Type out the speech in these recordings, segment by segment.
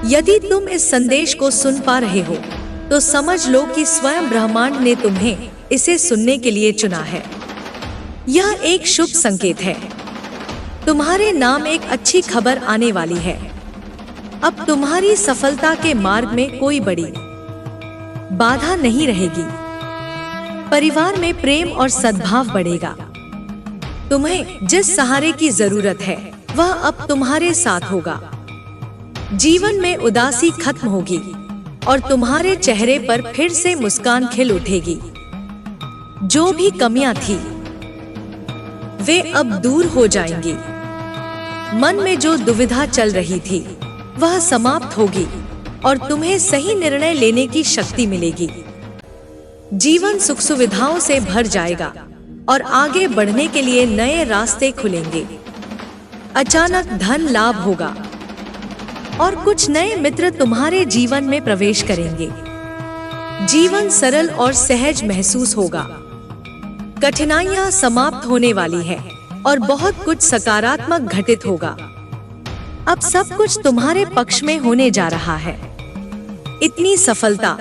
यदि तुम इस संदेश को सुन पा रहे हो तो समझ लो कि स्वयं ब्रह्मांड ने तुम्हें इसे सुनने के लिए चुना है। यह एक शुभ संकेत है। तुम्हारे नाम एक अच्छी खबर आने वाली है। अब तुम्हारी सफलता के मार्ग में कोई बड़ी बाधा नहीं रहेगी। परिवार में प्रेम और सद्भाव बढ़ेगा। तुम्हें जिस सहारे की जरूरत है वह अब तुम्हारे साथ होगा। जीवन में उदासी खत्म होगी और तुम्हारे चेहरे पर फिर से मुस्कान खिल उठेगी। जो भी कमियां थी वे अब दूर हो जाएंगी। मन में जो दुविधा चल रही थी वह समाप्त होगी और तुम्हें सही निर्णय लेने की शक्ति मिलेगी। जीवन सुख सुविधाओं से भर जाएगा और आगे बढ़ने के लिए नए रास्ते खुलेंगे। अचानक धन लाभ होगा और कुछ नए मित्र तुम्हारे जीवन में प्रवेश करेंगे। जीवन सरल और सहज महसूस होगा। कठिनाइयां समाप्त होने वाली है और बहुत कुछ सकारात्मक घटित होगा। अब सब कुछ तुम्हारे पक्ष में होने जा रहा है। इतनी सफलता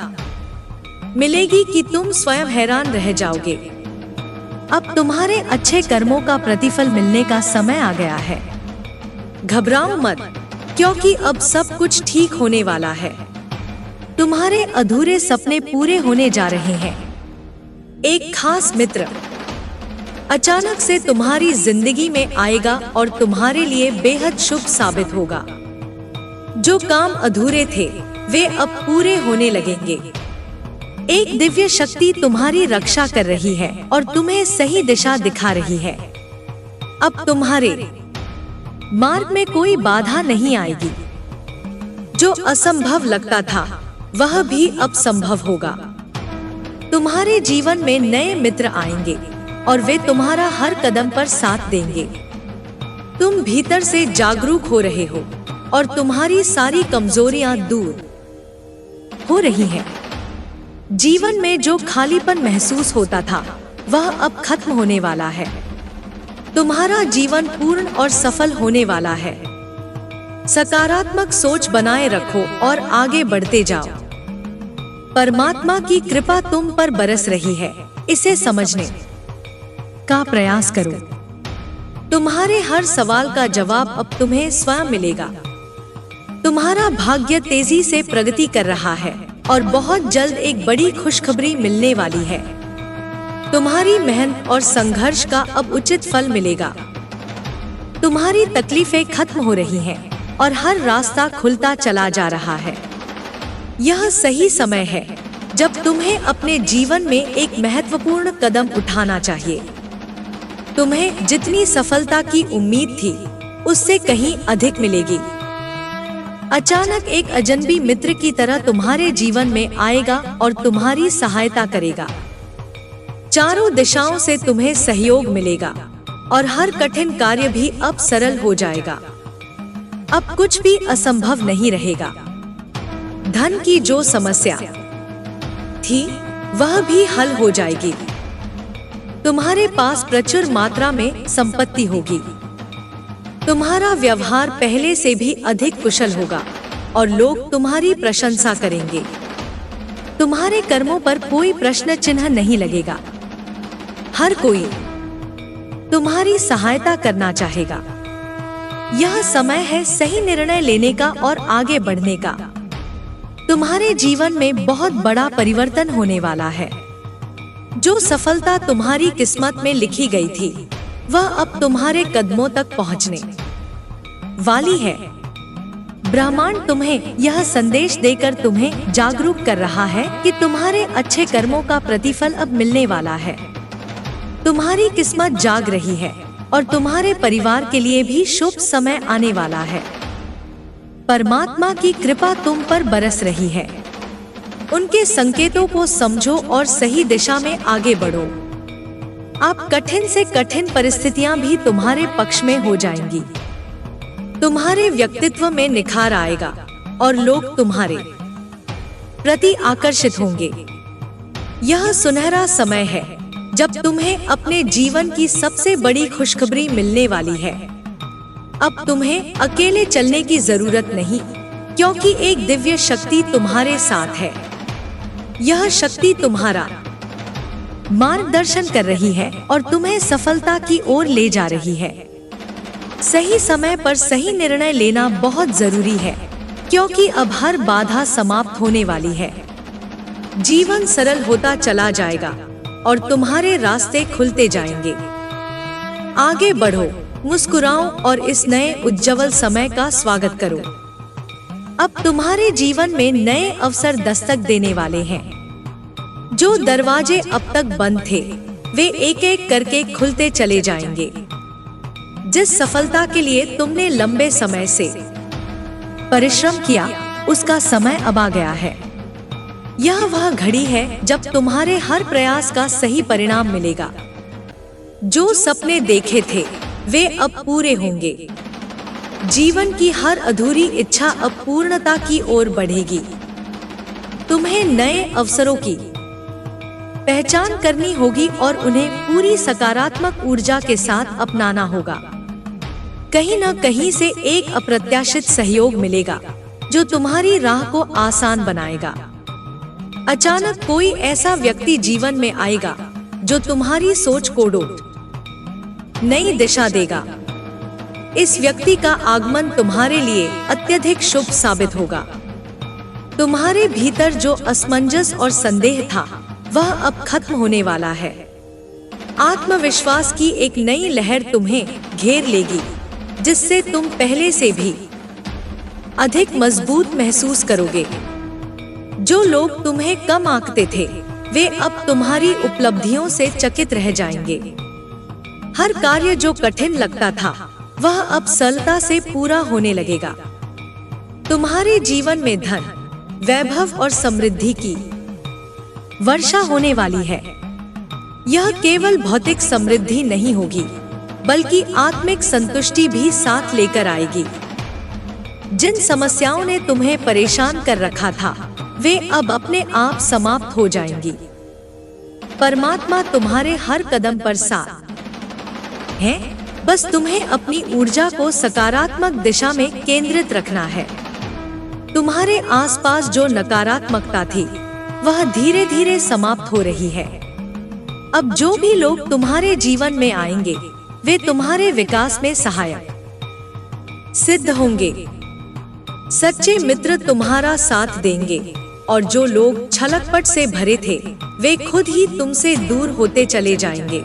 मिलेगी कि तुम स्वयं हैरान रह जाओगे। अब तुम्हारे अच्छे कर्मों का प्रतिफल मिलने का समय आ गया है। घबराओ मत, क्योंकि अब सब कुछ ठीक होने वाला है। तुम्हारे अधूरे सपने पूरे होने जा रहे हैं। एक खास मित्र अचानक से तुम्हारी जिंदगी में आएगा और तुम्हारे लिए बेहद शुभ साबित होगा। जो काम अधूरे थे वे अब पूरे होने लगेंगे। एक दिव्य शक्ति तुम्हारी रक्षा कर रही है और तुम्हें सही दिशा दिखा रही है। अब तुम्हारे मार्ग में कोई बाधा नहीं आएगी। जो असंभव लगता था वह भी अब संभव होगा। तुम्हारे जीवन में नए मित्र आएंगे और वे तुम्हारा हर कदम पर साथ देंगे। तुम भीतर से जागरूक हो रहे हो और तुम्हारी सारी कमजोरियां दूर हो रही हैं। जीवन में जो खालीपन महसूस होता था वह अब खत्म होने वाला है। तुम्हारा जीवन पूर्ण और सफल होने वाला है। सकारात्मक सोच बनाए रखो और आगे बढ़ते जाओ। परमात्मा की कृपा तुम पर बरस रही है। इसे समझने का प्रयास करो। तुम्हारे हर सवाल का जवाब अब तुम्हें स्वयं मिलेगा। तुम्हारा भाग्य तेजी से प्रगति कर रहा है और बहुत जल्द एक बड़ी खुशखबरी मिलने वाली है। तुम्हारी मेहनत और संघर्ष का अब उचित फल मिलेगा। तुम्हारी तकलीफें खत्म हो रही हैं और हर रास्ता खुलता चला जा रहा है। यह सही समय है जब तुम्हें अपने जीवन में एक महत्वपूर्ण कदम उठाना चाहिए। तुम्हें जितनी सफलता की उम्मीद थी उससे कहीं अधिक मिलेगी। अचानक एक अजनबी मित्र की तरह तुम्हारे जीवन में आएगा और तुम्हारी सहायता करेगा। चारों दिशाओं से तुम्हें सहयोग मिलेगा और हर कठिन कार्य भी अब सरल हो जाएगा। अब कुछ भी असंभव नहीं रहेगा। धन की जो समस्या थी वह भी हल हो जाएगी। तुम्हारे पास प्रचुर मात्रा में संपत्ति होगी। तुम्हारा व्यवहार पहले से भी अधिक कुशल होगा और लोग तुम्हारी प्रशंसा करेंगे। तुम्हारे कर्मों पर कोई प्रश्न चिन्ह नहीं लगेगा। हर कोई तुम्हारी सहायता करना चाहेगा। यह समय है सही निर्णय लेने का और आगे बढ़ने का। तुम्हारे जीवन में बहुत बड़ा परिवर्तन होने वाला है। जो सफलता तुम्हारी किस्मत में लिखी गई थी वह अब तुम्हारे कदमों तक पहुंचने वाली है। ब्रह्मांड तुम्हें यह संदेश देकर तुम्हें जागरूक कर रहा है कि तुम्हारे अच्छे कर्मों का प्रतिफल अब मिलने वाला है। तुम्हारी किस्मत जाग रही है और तुम्हारे परिवार के लिए भी शुभ समय आने वाला है। परमात्मा की कृपा तुम पर बरस रही है। उनके संकेतों को समझो और सही दिशा में आगे बढ़ो। अब कठिन से कठिन परिस्थितियां भी तुम्हारे पक्ष में हो जाएंगी। तुम्हारे व्यक्तित्व में निखार आएगा और लोग तुम्हारे प्रति आकर्षित होंगे। यह सुनहरा समय है जब तुम्हें अपने जीवन की सबसे बड़ी खुशखबरी मिलने वाली है। अब तुम्हें अकेले चलने की जरूरत नहीं, क्योंकि एक दिव्य शक्ति तुम्हारे साथ है। यह शक्ति तुम्हारा मार्गदर्शन कर रही है और तुम्हें सफलता की ओर ले जा रही है। सही समय पर सही निर्णय लेना बहुत जरूरी है, क्योंकि अब हर बाधा समाप्त होने वाली है। जीवन सरल होता चला जाएगा और तुम्हारे रास्ते खुलते जाएंगे। आगे बढ़ो, मुस्कुराओ और इस नए उज्जवल समय का स्वागत करो। अब तुम्हारे जीवन में नए अवसर दस्तक देने वाले हैं। जो दरवाजे अब तक बंद थे, वे एक एक करके खुलते चले जाएंगे। जिस सफलता के लिए तुमने लंबे समय से परिश्रम किया, उसका समय अब आ गया है। यह वह घड़ी है जब तुम्हारे हर प्रयास का सही परिणाम मिलेगा। जो सपने देखे थे, वे अब पूरे होंगे। जीवन की हर अधूरी इच्छा अब पूर्णता की ओर बढ़ेगी। तुम्हें नए अवसरों की पहचान करनी होगी और उन्हें पूरी सकारात्मक ऊर्जा के साथ अपनाना होगा। कहीं न कहीं से एक अप्रत्याशित सहयोग मिलेगा जो तुम्हारी राह को आसान बनाएगा। अचानक कोई ऐसा व्यक्ति जीवन में आएगा जो तुम्हारी सोच को नई दिशा देगा। इस व्यक्ति का आगमन तुम्हारे लिए अत्यधिक शुभ साबित होगा। तुम्हारे भीतर जो असमंजस और संदेह था, वह अब खत्म होने वाला है। आत्मविश्वास की एक नई लहर तुम्हें घेर लेगी, जिससे तुम पहले से भी अधिक मजबूत महसूस करोगे। जो लोग तुम्हें कम आंकते थे, वे अब तुम्हारी उपलब्धियों से चकित रह जाएंगे। हर कार्य जो कठिन लगता था, वह अब सरलता से पूरा होने लगेगा। तुम्हारे जीवन में धन, वैभव और समृद्धि की वर्षा होने वाली है। यह केवल भौतिक समृद्धि नहीं होगी, बल्कि आत्मिक संतुष्टि भी साथ लेकर आएगी। जिन समस्याओं ने तुम्हें परेशान कर रखा था, वे अब अपने आप समाप्त हो जाएंगी। परमात्मा तुम्हारे हर कदम पर साथ है। बस तुम्हें अपनी ऊर्जा को सकारात्मक दिशा में केंद्रित रखना है। तुम्हारे आसपास जो नकारात्मकता थी, वह धीरे धीरे समाप्त हो रही है। अब जो भी लोग तुम्हारे जीवन में आएंगे, वे तुम्हारे विकास में सहायक सिद्ध होंगे। सच्चे मित्र तुम्हारा साथ देंगे और जो लोग छलकपट से भरे थे, वे खुद ही तुमसे दूर होते चले जाएंगे।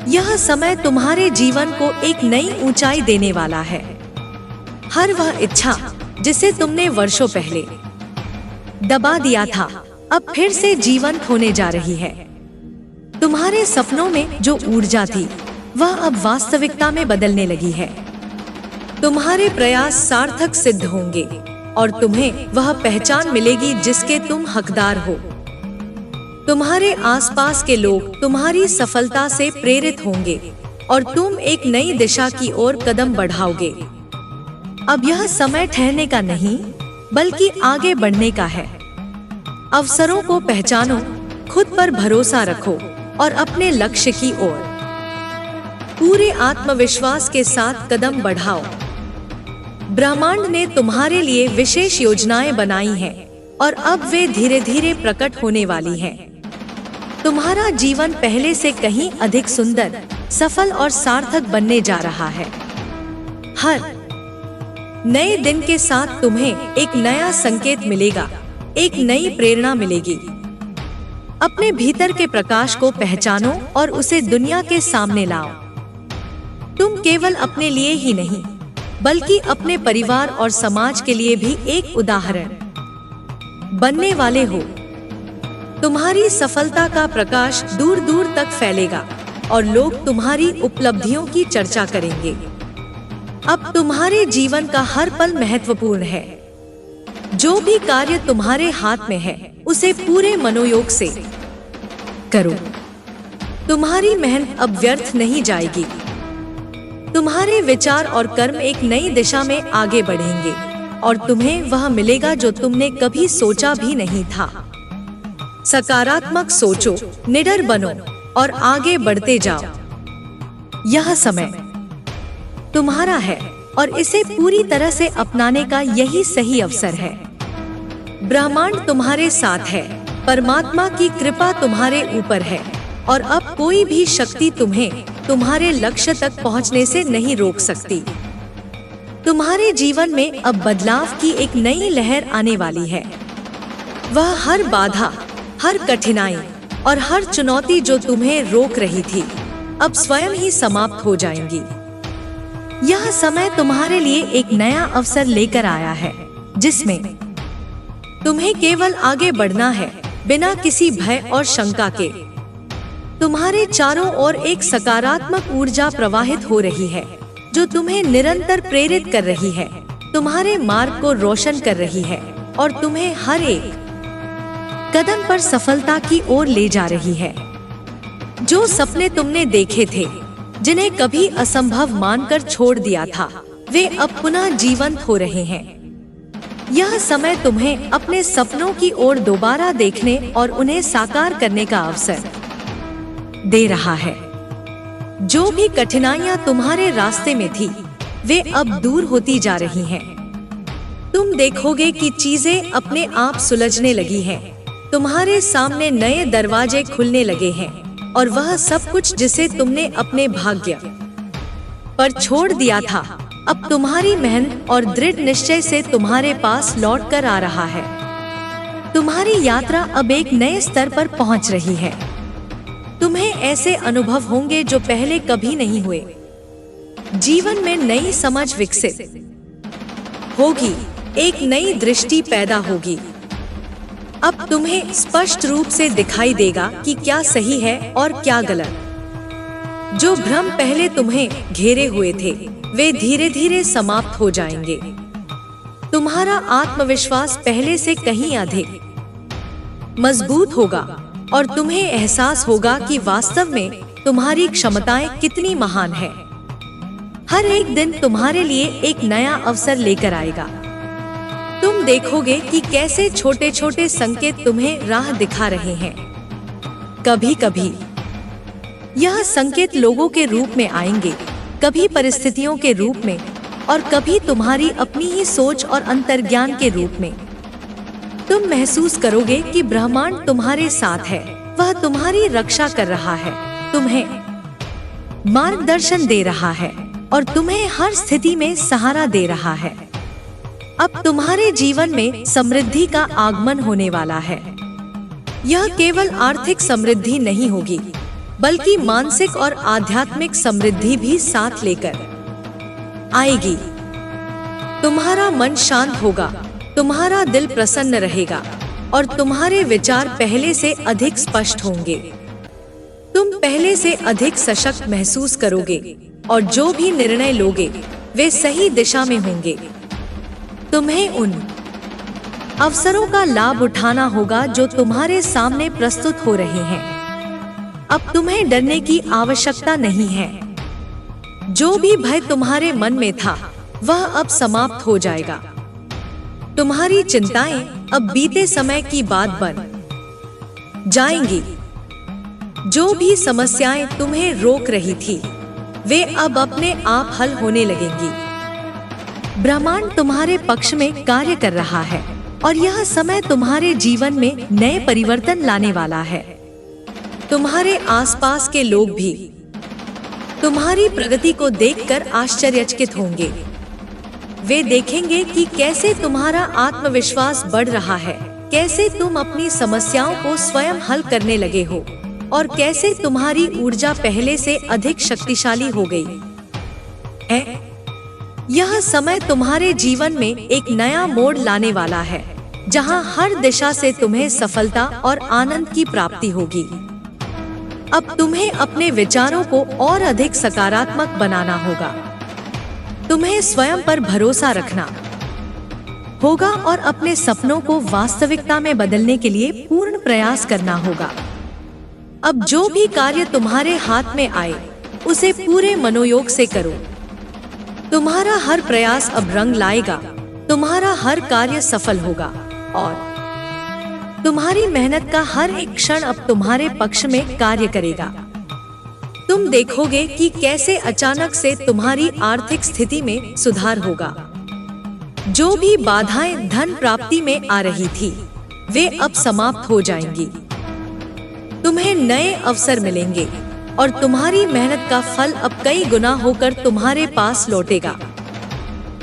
यह समय तुम्हारे जीवन को एक नई ऊंचाई देने वाला है। हर वह इच्छा जिसे तुमने वर्षों पहले दबा दिया था, अब फिर से जीवंत होने जा रही है। तुम्हारे सपनों में जो ऊर्जा थी, वह अब वास्तविकता में बदलने लगी है। तुम्हारे प्रयास सार्थक सिद्ध होंगे और तुम्हें वह पहचान मिलेगी जिसके तुम हकदार हो। तुम्हारे आसपास के लोग तुम्हारी सफलता से प्रेरित होंगे और तुम एक नई दिशा की ओर कदम बढ़ाओगे। अब यह समय ठहरने का नहीं, बल्कि आगे बढ़ने का है। अवसरों को पहचानो, खुद पर भरोसा रखो और अपने लक्ष्य की ओर पूरे आत्मविश्वास के साथ कदम बढ़ाओ। ब्रह्मांड ने तुम्हारे लिए विशेष योजनाएं बनाई हैं और अब वे धीरे धीरे प्रकट होने वाली हैं। तुम्हारा जीवन पहले से कहीं अधिक सुंदर, सफल और सार्थक बनने जा रहा है। हर नए दिन के साथ तुम्हें एक नया संकेत मिलेगा, एक नई प्रेरणा मिलेगी। अपने भीतर के प्रकाश को पहचानो और उसे दुनिया के सामने लाओ। तुम केवल अपने लिए ही नहीं, बल्कि अपने परिवार और समाज के लिए भी एक उदाहरण बनने वाले हो। तुम्हारी सफलता का प्रकाश दूर दूर तक फैलेगा और लोग तुम्हारी उपलब्धियों की चर्चा करेंगे। अब तुम्हारे जीवन का हर पल महत्वपूर्ण है। जो भी कार्य तुम्हारे हाथ में है, उसे पूरे मनोयोग से करो। तुम्हारी मेहनत अब व्यर्थ नहीं जाएगी। तुम्हारे विचार और कर्म एक नई दिशा में आगे बढ़ेंगे और तुम्हें वह मिलेगा जो तुमने कभी सोचा भी नहीं था। सकारात्मक सोचो, निडर बनो और आगे बढ़ते जाओ। यह समय तुम्हारा है। और इसे पूरी तरह से अपनाने का यही सही अवसर है। ब्रह्मांड तुम्हारे साथ है, परमात्मा की कृपा तुम्हारे ऊपर है और अब कोई भी शक्ति तुम्हें तुम्हारे लक्ष्य तक पहुंचने से नहीं रोक सकती। तुम्हारे जीवन में अब बदलाव की एक नई लहर आने वाली है। वह हर बाधा, हर कठिनाई और हर चुनौती जो तुम्हें रोक रही थी, अब स्वयं ही समाप्त हो जाएंगी। यह समय तुम्हारे लिए एक नया अवसर लेकर आया है, जिसमें तुम्हें केवल आगे बढ़ना है, बिना किसी भय और शंका के। तुम्हारे चारों ओर एक सकारात्मक ऊर्जा प्रवाहित हो रही है, जो तुम्हें निरंतर प्रेरित कर रही है, तुम्हारे मार्ग को रोशन कर रही है और तुम्हें हर एक कदम पर सफलता की ओर ले जा रही है। जो सपने तुमने देखे थे, जिन्हें कभी असंभव मानकर छोड़ दिया था, वे अब पुनः जीवंत हो रहे हैं। यह समय तुम्हें अपने सपनों की ओर दोबारा देखने और उन्हें साकार करने का अवसर दे रहा है। जो भी कठिनाइयां तुम्हारे रास्ते में थी, वे अब दूर होती जा रही हैं। तुम देखोगे कि चीजें अपने आप सुलझने लगी हैं। तुम्हारे सामने नए दरवाजे खुलने लगे हैं और वह सब कुछ जिसे तुमने अपने भाग्य पर छोड़ दिया था, अब तुम्हारी मेहनत और दृढ़ निश्चय से तुम्हारे पास लौट कर आ रहा है। तुम्हारी यात्रा अब एक नए स्तर पर पहुंच रही है। तुम्हें ऐसे अनुभव होंगे जो पहले कभी नहीं हुए। जीवन में नई समझ विकसित होगी, एक नई दृष्टि पैदा होगी। अब तुम्हें स्पष्ट रूप से दिखाई देगा कि क्या सही है और क्या गलत। जो भ्रम पहले तुम्हें घेरे हुए थे, वे धीरे धीरे समाप्त हो जाएंगे। तुम्हारा आत्मविश्वास पहले से कहीं अधिक मजबूत होगा और तुम्हें एहसास होगा कि वास्तव में तुम्हारी क्षमताएं कितनी महान हैं। हर एक दिन तुम्हारे लिए एक नया अवसर लेकर आएगा। तुम देखोगे कि कैसे छोटे छोटे संकेत तुम्हें राह दिखा रहे हैं। कभी कभी यह संकेत लोगों के रूप में आएंगे, कभी परिस्थितियों के रूप में और कभी तुम्हारी अपनी ही सोच और अंतर्ज्ञान के रूप में। तुम महसूस करोगे कि ब्रह्मांड तुम्हारे साथ है, वह तुम्हारी रक्षा कर रहा है, तुम्हें मार्गदर्शन दे रहा है और तुम्हें हर स्थिति में सहारा दे रहा है। अब तुम्हारे जीवन में समृद्धि का आगमन होने वाला है। यह केवल आर्थिक समृद्धि नहीं होगी, बल्कि मानसिक और आध्यात्मिक समृद्धि भी साथ लेकर आएगी। तुम्हारा मन शांत होगा, तुम्हारा दिल प्रसन्न रहेगा और तुम्हारे विचार पहले से अधिक स्पष्ट होंगे। तुम पहले से अधिक सशक्त महसूस करोगे और जो भी निर्णय लोगे, वे सही दिशा में होंगे। तुम्हें उन अवसरों का लाभ उठाना होगा जो तुम्हारे सामने प्रस्तुत हो रहे हैं। अब तुम्हें डरने की आवश्यकता नहीं है। जो भी भय तुम्हारे मन में था, वह अब समाप्त हो जाएगा। तुम्हारी चिंताएं अब बीते समय की बात बन जाएंगी। जो भी समस्याएं तुम्हें रोक रही थी, वे अब अपने आप हल होने लगेंगी। ब्रह्मांड तुम्हारे पक्ष में कार्य कर रहा है और यह समय तुम्हारे जीवन में नए परिवर्तन लाने वाला है। तुम्हारे आसपास के लोग भी तुम्हारी प्रगति को देखकर आश्चर्यचकित होंगे। वे देखेंगे कि कैसे तुम्हारा आत्मविश्वास बढ़ रहा है, कैसे तुम अपनी समस्याओं को स्वयं हल करने लगे हो और कैसे तुम्हारी ऊर्जा पहले से अधिक शक्तिशाली हो गई है। यह समय तुम्हारे जीवन में एक नया मोड़ लाने वाला है, जहां हर दिशा से तुम्हें सफलता और आनंद की प्राप्ति होगी। अब तुम्हें अपने विचारों को और अधिक सकारात्मक बनाना होगा। तुम्हें स्वयं पर भरोसा रखना होगा और अपने सपनों को वास्तविकता में बदलने के लिए पूर्ण प्रयास करना होगा। अब जो भी कार्य तुम्हारे हाथ में आए, उसे पूरे मनोयोग से करो। तुम्हारा हर प्रयास अब रंग लाएगा, तुम्हारा हर कार्य सफल होगा और तुम्हारी मेहनत का हर एक क्षण अब तुम्हारे पक्ष में कार्य करेगा। तुम देखोगे कि कैसे अचानक से तुम्हारी आर्थिक स्थिति में सुधार होगा। जो भी बाधाएं धन प्राप्ति में आ रही थी, वे अब समाप्त हो जाएंगी। तुम्हें नए अवसर मिलेंगे और तुम्हारी मेहनत का फल अब कई गुना होकर तुम्हारे पास लौटेगा।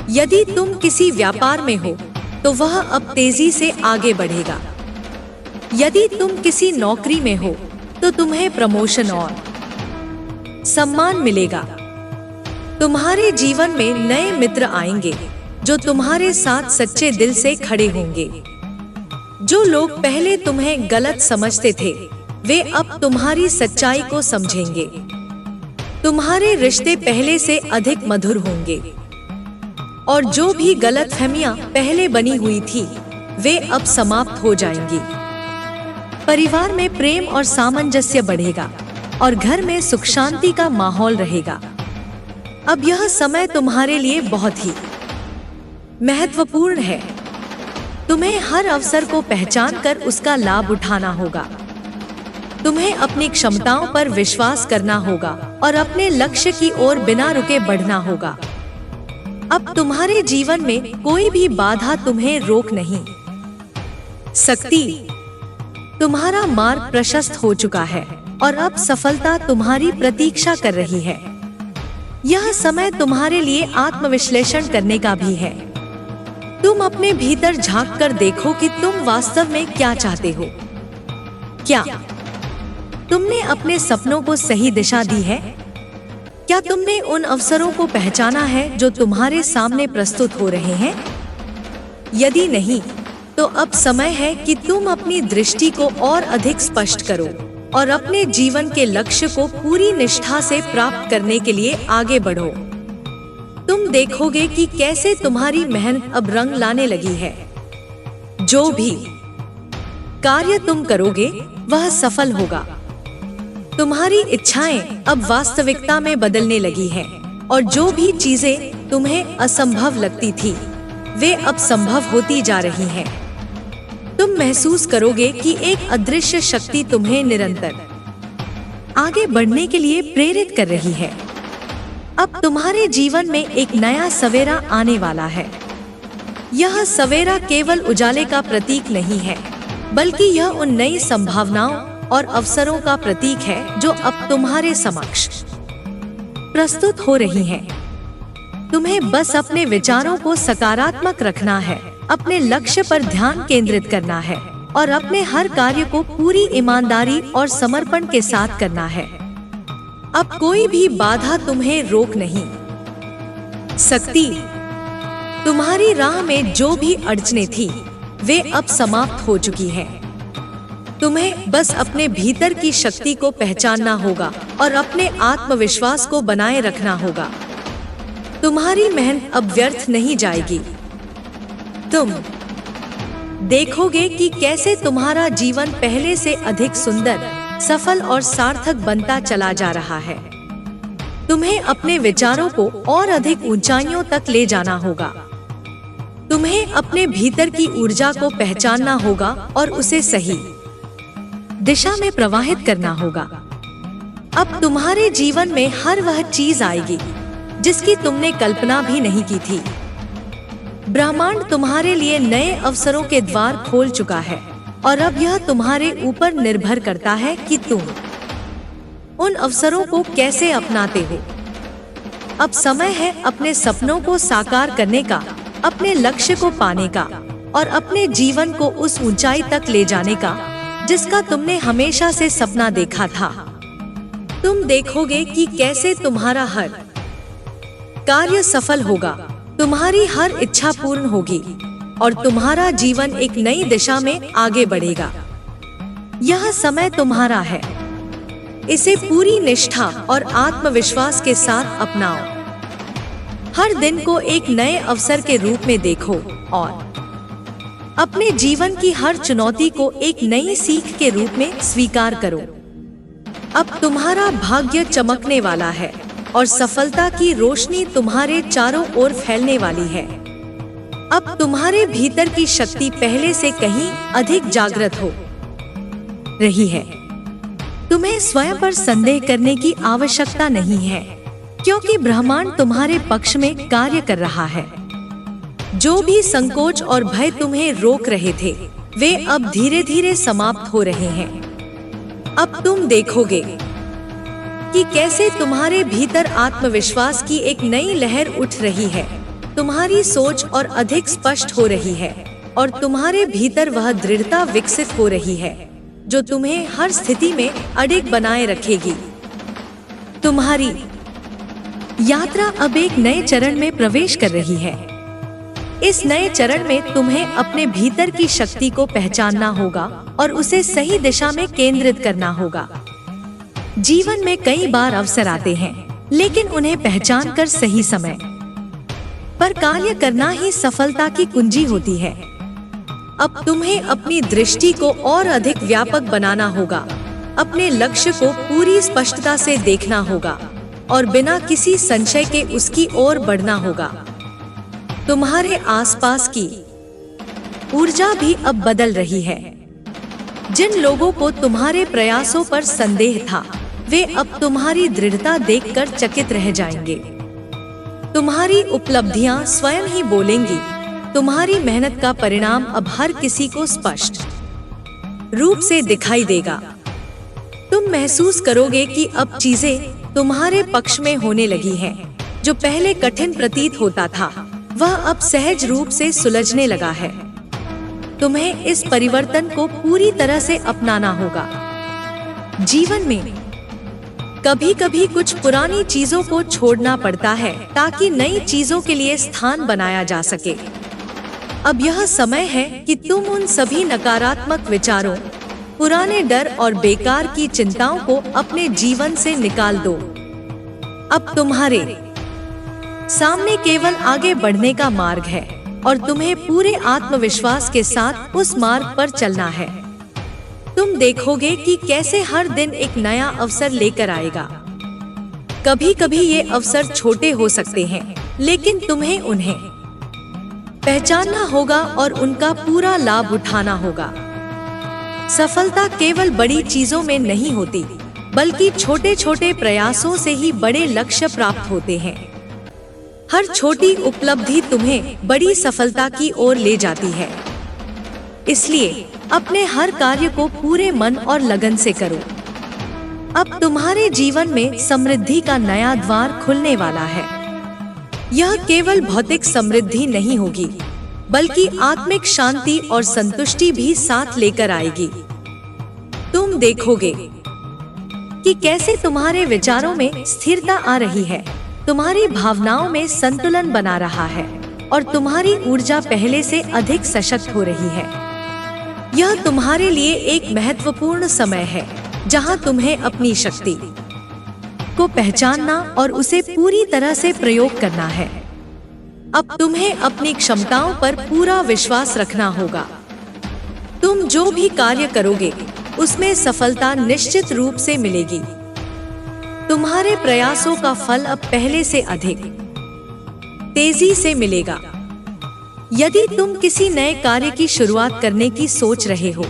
यदि तुम किसी व्यापार में हो तो वह अब तेजी से आगे बढ़ेगा। यदि तुम किसी नौकरी में हो तो तुम्हें प्रमोशन और सम्मान मिलेगा। तुम्हारे जीवन में नए मित्र आएंगे जो तुम्हारे साथ सच्चे दिल से खड़े होंगे। जो लोग पहले तुम्हें गलत समझते थे, वे अब तुम्हारी सच्चाई को समझेंगे। तुम्हारे रिश्ते पहले से अधिक मधुर होंगे और जो भी गलतफहमियां पहले बनी हुई थी, वे अब समाप्त हो जाएंगी। परिवार में प्रेम और सामंजस्य बढ़ेगा और घर में सुख शांति का माहौल रहेगा। अब यह समय तुम्हारे लिए बहुत ही महत्वपूर्ण है। तुम्हें हर अवसर को पहचान कर उसका लाभ उठाना होगा। तुम्हें अपनी क्षमताओं पर विश्वास करना होगा और अपने लक्ष्य की ओर बिना रुके बढ़ना होगा। अब तुम्हारे जीवन में कोई भी बाधा तुम्हें रोक नहीं सकती। तुम्हारा मार्ग प्रशस्त हो चुका है और अब सफलता तुम्हारी प्रतीक्षा कर रही है। यह समय तुम्हारे लिए आत्मविश्लेषण करने का भी है। तुम अपने भीतर झांक कर देखो कि तुम वास्तव में क्या चाहते हो। क्या तुमने अपने सपनों को सही दिशा दी है? क्या तुमने उन अवसरों को पहचाना है जो तुम्हारे सामने प्रस्तुत हो रहे हैं? यदि नहीं, तो अब समय है कि तुम अपनी दृष्टि को और अधिक स्पष्ट करो और अपने जीवन के लक्ष्य को पूरी निष्ठा से प्राप्त करने के लिए आगे बढ़ो। तुम देखोगे कि कैसे तुम्हारी मेहनत अब रंग लाने लगी है। जो भी कार्य तुम करोगे, वह सफल होगा। तुम्हारी इच्छाएं अब वास्तविकता में बदलने लगी हैं और जो भी चीजें तुम्हें असंभव लगती थी, वे अब संभव होती जा रही हैं। तुम महसूस करोगे कि एक अदृश्य शक्ति तुम्हें निरंतर आगे बढ़ने के लिए प्रेरित कर रही है। अब तुम्हारे जीवन में एक नया सवेरा आने वाला है। यह सवेरा केवल उजाले का प्रतीक नहीं है, बल्कि यह उन नई संभावनाओं और अवसरों का प्रतीक है जो अब तुम्हारे समक्ष प्रस्तुत हो रही हैं। तुम्हें बस अपने विचारों को सकारात्मक रखना है, अपने लक्ष्य पर ध्यान केंद्रित करना है और अपने हर कार्य को पूरी ईमानदारी और समर्पण के साथ करना है। अब कोई भी बाधा तुम्हें रोक नहीं सकती। तुम्हारी राह में जो भी अड़चनें थी, वे अब समाप्त हो चुकी हैं। तुम्हें बस अपने भीतर की शक्ति को पहचानना होगा और अपने आत्मविश्वास को बनाए रखना होगा। तुम्हारी मेहनत अब व्यर्थ नहीं जाएगी। तुम देखोगे कि कैसे तुम्हारा जीवन पहले से अधिक सुंदर, सफल और सार्थक बनता चला जा रहा है। तुम्हें अपने विचारों को और अधिक ऊंचाइयों तक ले जाना होगा। तुम्हें अपने भीतर की ऊर्जा को पहचानना होगा और उसे सही दिशा में प्रवाहित करना होगा। अब तुम्हारे जीवन में हर वह चीज आएगी जिसकी तुमने कल्पना भी नहीं की थी। ब्रह्मांड तुम्हारे लिए नए अवसरों के द्वार खोल चुका है और अब यह तुम्हारे ऊपर निर्भर करता है कि तुम उन अवसरों को कैसे अपनाते हो। अब समय है अपने सपनों को साकार करने का, अपने लक्ष्य को पाने का और अपने जीवन को उस ऊंचाई तक ले जाने का जिसका तुमने हमेशा से सपना देखा था। तुम देखोगे कि कैसे तुम्हारा हर कार्य सफल होगा, तुम्हारी हर इच्छा पूर्ण होगी और तुम्हारा जीवन एक नई दिशा में आगे बढ़ेगा। यह समय तुम्हारा है। इसे पूरी निष्ठा और आत्मविश्वास के साथ अपनाओ। हर दिन को एक नए अवसर के रूप में देखो और अपने जीवन की हर चुनौती को एक नई सीख के रूप में स्वीकार करो। अब तुम्हारा भाग्य चमकने वाला है और सफलता की रोशनी तुम्हारे चारों ओर फैलने वाली है। अब तुम्हारे भीतर की शक्ति पहले से कहीं अधिक जागृत हो रही है। तुम्हें स्वयं पर संदेह करने की आवश्यकता नहीं है, क्योंकि ब्रह्मांड तुम्हारे पक्ष में कार्य कर रहा है। जो भी संकोच और भय तुम्हें रोक रहे थे, वे अब धीरे धीरे समाप्त हो रहे हैं। अब तुम देखोगे कि कैसे तुम्हारे भीतर आत्मविश्वास की एक नई लहर उठ रही है। तुम्हारी सोच और अधिक स्पष्ट हो रही है और तुम्हारे भीतर वह दृढ़ता विकसित हो रही है जो तुम्हें हर स्थिति में अडिग बनाए रखेगी। तुम्हारी यात्रा अब एक नए चरण में प्रवेश कर रही है। इस नए चरण में तुम्हें अपने भीतर की शक्ति को पहचानना होगा और उसे सही दिशा में केंद्रित करना होगा। जीवन में कई बार अवसर आते हैं, लेकिन उन्हें पहचान कर सही समय पर कार्य करना ही सफलता की कुंजी होती है। अब तुम्हें अपनी दृष्टि को और अधिक व्यापक बनाना होगा, अपने लक्ष्य को पूरी स्पष्टता से देखना होगा और बिना किसी संशय के उसकी ओर बढ़ना होगा। तुम्हारे आसपास की ऊर्जा भी अब बदल रही है। जिन लोगों को तुम्हारे प्रयासों पर संदेह था, वे अब तुम्हारी दृढ़ता देखकर चकित रह जाएंगे। तुम्हारी उपलब्धियां स्वयं ही बोलेंगी। तुम्हारी मेहनत का परिणाम अब हर किसी को स्पष्ट रूप से दिखाई देगा। तुम महसूस करोगे कि अब चीजें तुम्हारे पक्ष में होने लगी हैं। जो पहले कठिन प्रतीत होता था, वह अब सहज रूप से सुलझने लगा है। तुम्हें इस परिवर्तन को पूरी तरह से अपनाना होगा। जीवन में कभी कभी कुछ पुरानी चीजों को छोड़ना पड़ता है ताकि नई चीजों के लिए स्थान बनाया जा सके। अब यह समय है कि तुम उन सभी नकारात्मक विचारों, पुराने डर और बेकार की चिंताओं को अपने जीवन से निकाल दो। अब तुम्हारे सामने केवल आगे बढ़ने का मार्ग है और तुम्हें पूरे आत्मविश्वास के साथ उस मार्ग पर चलना है। तुम देखोगे कि कैसे हर दिन एक नया अवसर लेकर आएगा। कभी कभी ये अवसर छोटे हो सकते हैं, लेकिन तुम्हें उन्हें पहचानना होगा और उनका पूरा लाभ उठाना होगा। सफलता केवल बड़ी चीजों में नहीं होती, बल्कि छोटे छोटे प्रयासों से ही बड़े लक्ष्य प्राप्त होते हैं। हर छोटी उपलब्धि तुम्हें बड़ी सफलता की ओर ले जाती है। इसलिए अपने हर कार्य को पूरे मन और लगन से करो। अब तुम्हारे जीवन में समृद्धि का नया द्वार खुलने वाला है। यह केवल भौतिक समृद्धि नहीं होगी, बल्कि आत्मिक शांति और संतुष्टि भी साथ लेकर आएगी। तुम देखोगे कि कैसे तुम्हारे विचारों में स्थिरता आ रही है, तुम्हारी भावनाओं में संतुलन बना रहा है और तुम्हारी ऊर्जा पहले से अधिक सशक्त हो रही है। यह तुम्हारे लिए एक महत्वपूर्ण समय है, जहां तुम्हें अपनी शक्ति को पहचानना और उसे पूरी तरह से प्रयोग करना है। अब तुम्हें अपनी क्षमताओं पर पूरा विश्वास रखना होगा। तुम जो भी कार्य करोगे, उसमें सफलता निश्चित रूप से मिलेगी। तुम्हारे प्रयासों का फल अब पहले से अधिक तेजी से मिलेगा। यदि तुम किसी नए कार्य की शुरुआत करने की सोच रहे हो,